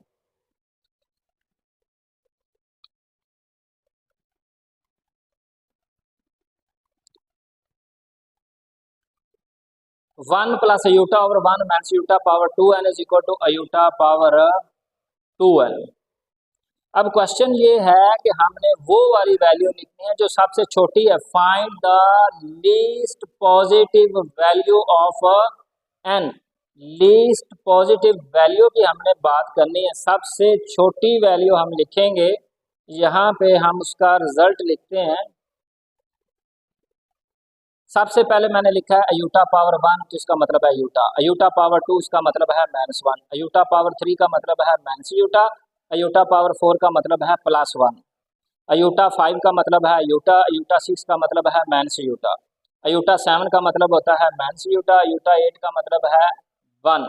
1 plus iota over 1 minus iota power 2n is equal to iota power 2n। अब क्वेश्चन ये है कि हमने वो वाली वैल्यू लिखनी है जो सबसे छोटी है। Find the least positive value of n, least positive value की हमने बात करनी है। सबसे छोटी वैल्यू हम लिखेंगे, यहाँ पे हम उसका रिजल्ट लिखते हैं। सबसे पहले मैंने लिखा है अयूटा पावर 1 तो इसका मतलब है यूटा, अयूटा पावर 2 इसका मतलब है -1, अयूटा पावर 3 का मतलब है -यूटा अयूटा पावर 4 का मतलब है +1, अयूटा 5 का मतलब है अयूटा, अयूटा 6 का मतलब है माइनस यूटा, अयूटा 7 का मतलब होता है माइनस यूटा, अयूटा 8 का मतलब है 1।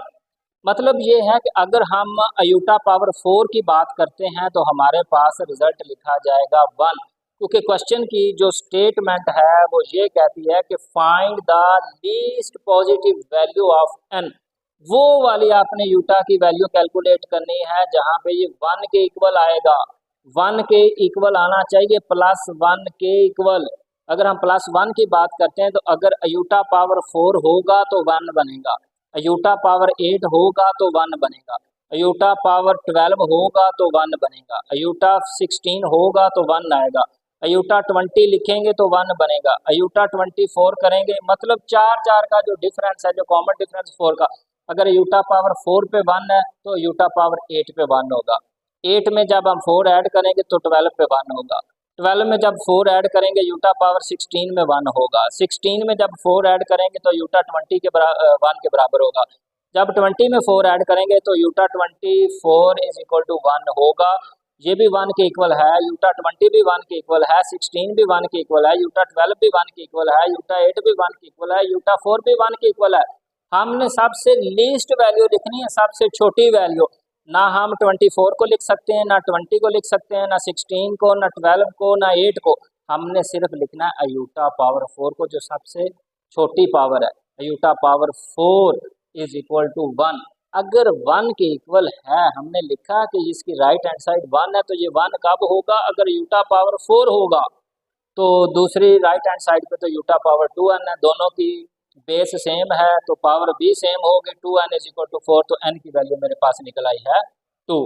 मतलब ये है कि अगर हम अयूटा पावर 4 की बात करते हैं तो हमारे पास रिजल्ट लिखा जाएगा 1, क्योंकि क्वेश्चन की जो स्टेटमेंट है वो ये कहती है कि find the least positive value of n। वो वाली आपने यूटा की वैल्यू कैलकुलेट करनी है जहां पे ये 1 के इक्वल आएगा, 1 के इक्वल आना चाहिए, +1 के इक्वल। अगर हम +1 की बात करते हैं तो अगर अयूटा पावर 4 होगा तो 1 बनेगा, अयूटा पावर 8 होगा तो 1 बनेगा, अयूटा पावर 12 होगा तो 1 बनेगा, अयूटा 16 होगा तो 1 आएगा, अयूटा 20 लिखेंगे तो 1 बनेगा, अयूटा 24 करेंगे, मतलब 4 का जो डिफरेंस है, जो कॉमन डिफरेंस 4 का, अगर अयूटा पावर 4 पे 1 है तो अयूटा पावर 8 पे 1 होगा, 8 में जब हम 4 ऐड करेंगे तो 12 पे 1 होगा, 12 में जब 4 ऐड करेंगे यूटा पावर 16 में 1 होगा, 16 में जब 4 ऐड करेंगे तो यूटा 20 के 1 के बराबर होगा, जब 20 में 4 ऐड करेंगे तो यूटा 24 इज इक्वल टू 1 होगा, ये भी 1 के इक्वल है, यूटा 20 भी 1 के इक्वल है, 16 भी 1 के इक्वल है, यूटा 12 भी 1 के इक्वल है, यूटा 8 भी 1 के इक्वल है, यूटा 4 भी 1 के इक्वल है। हमने सबसे लीस्ट वैल्यू लिखनी है, सबसे छोटी वैल्यू। ना हम 24 को लिख सकते हैं, ना 20 को लिख सकते हैं, ना 16 को, ना 12 को, ना 8 को। हमने सिर्फ लिखना है अयूटा पावर 4 को, जो सबसे छोटी पावर है। Iota power 4 is equal to 1। अगर 1 के इक्वल है, हमने लिखा कि इसकी राइट हैंड साइड 1 है, तो ये 1 कब होगा? अगर यूटा पावर 4 होगा। तो दूसरी राइट हैंड साइड पे तो यूटा पावर 2n है, दोनों की बेस सेम है तो पावर भी सेम होगी, 2n इज इक्वल टू 4, तो n की वैल्यू मेरे पास निकल आई है 2।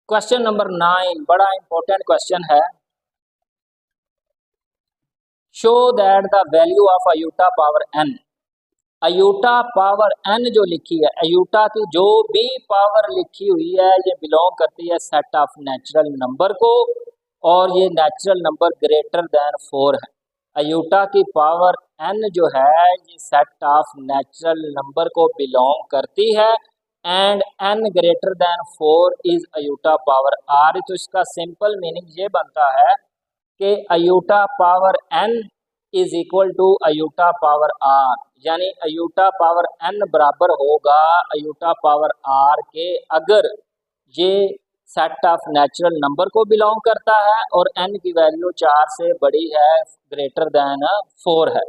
क्वेश्चन नंबर 9 बड़ा इंपॉर्टेंट क्वेश्चन है। Show that the value of iota power n। Iota power n जो लिखी है, अयूटा की जो भी पावर लिखी हुई है, ये बिलोंग करती है सेट ऑफ नेचुरल नंबर को, और ये नेचुरल नंबर ग्रेटर देन 4 है। अयूटा की पावर n जो है ये सेट ऑफ नेचुरल नंबर को बिलोंग करती है, and n greater than 4 is iota power r। तो इसका सिंपल मीनिंग ये बनता है कि iota power n is equal to iota power r, यानी अयूटा पावर n बराबर होगा अयूटा पावर r के, अगर ये सेट ऑफ नेचुरल नंबर को बिलोंग करता है और n की वैल्यू 4 से बड़ी है, ग्रेटर देन 4 है।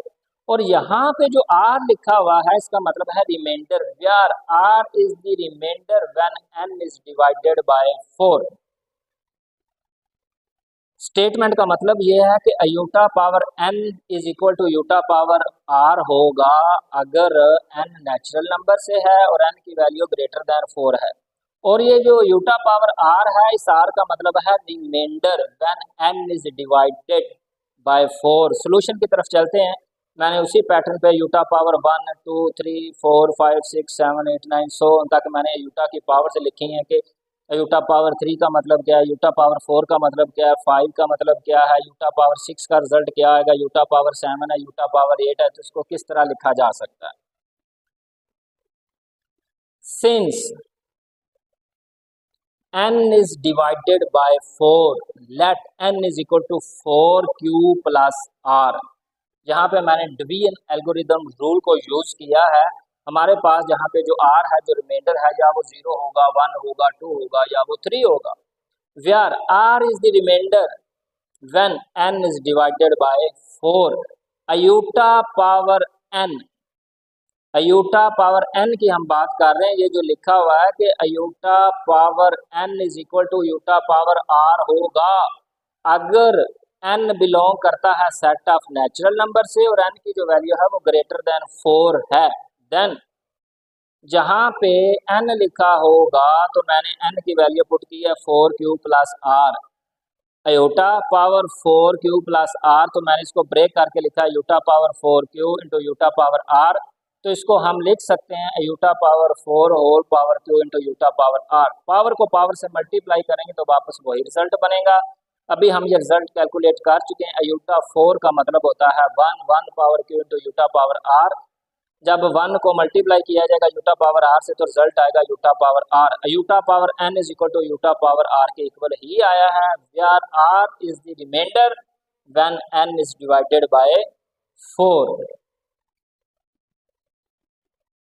और यहाँ पे जो r लिखा हुआ है इसका मतलब है reminder, where r is the reminder when n is divided by 4। Statement का मतलब ये है कि iota power n is equal to iota power r होगा अगर n नेचुरल नंबर से है और n की वैल्यू ग्रेटर देन 4 है। और ये जो यूटा पावर r है, इस r का मतलब है remainder when n is divided by 4। Solution की तरफ चलते हैं। मैंने उसी पैटर्न पे यूटा पावर 1 2 3 4 5 6 7 8 9 100 तक मैंने यूटा की पावर से लिखी है कि यूटा पावर 3 का मतलब क्या है, यूटा पावर 4 का मतलब क्या है, 5 का मतलब क्या है, यूटा पावर 6 का रिजल्ट क्या आएगा, यूटा पावर 7 है, यूटा पावर 8 है, तो इसको किस तरह लिखा जा सकता है। Since n is divided by 4, let n is equal to 4q plus r। यहाँ पे मैंने डिवीजन एल्गोरिदम रूल को यूज किया है। हमारे पास यहाँ पे जो r है, जो रिमाइंडर है, या वो 0 होगा, 1 होगा, 2 होगा, या वो 3 होगा। Where r is the remainder when n is divided by 4। Iota power n, iota power n की हम बात कर रहे हैं। ये जो लिखा हुआ है कि iota power n is equal to iota power r होगा अगर n बिलोंग करता है सेट ऑफ नेचुरल नंबर से और n की जो वैल्यू है वो ग्रेटर देन 4 है। देन जहां पे n लिखा होगा तो मैंने n की वैल्यू पुट की है 4q plus r। Iota power 4q plus r, तो मैंने इसको ब्रेक करके लिखा है iota power 4q into iota power r। तो इसको हम लिख सकते हैं iota power 4 whole power q into iota power r। Power को पावर से मल्टीप्लाई करेंगे तो वापस वही रिजल्ट बनेगा। अभी हम ये रिजल्ट कैलकुलेट कर चुके हैं। यूटा 4 का मतलब होता है 1 power q into iota power r, जब 1 को मल्टीप्लाई किया जाएगा यूटा पावर आर से तो रिजल्ट आएगा iota power r. Iota power n is equal to iota power r के इक्वल ही आया है, where r is the reminder when n is divided by 4।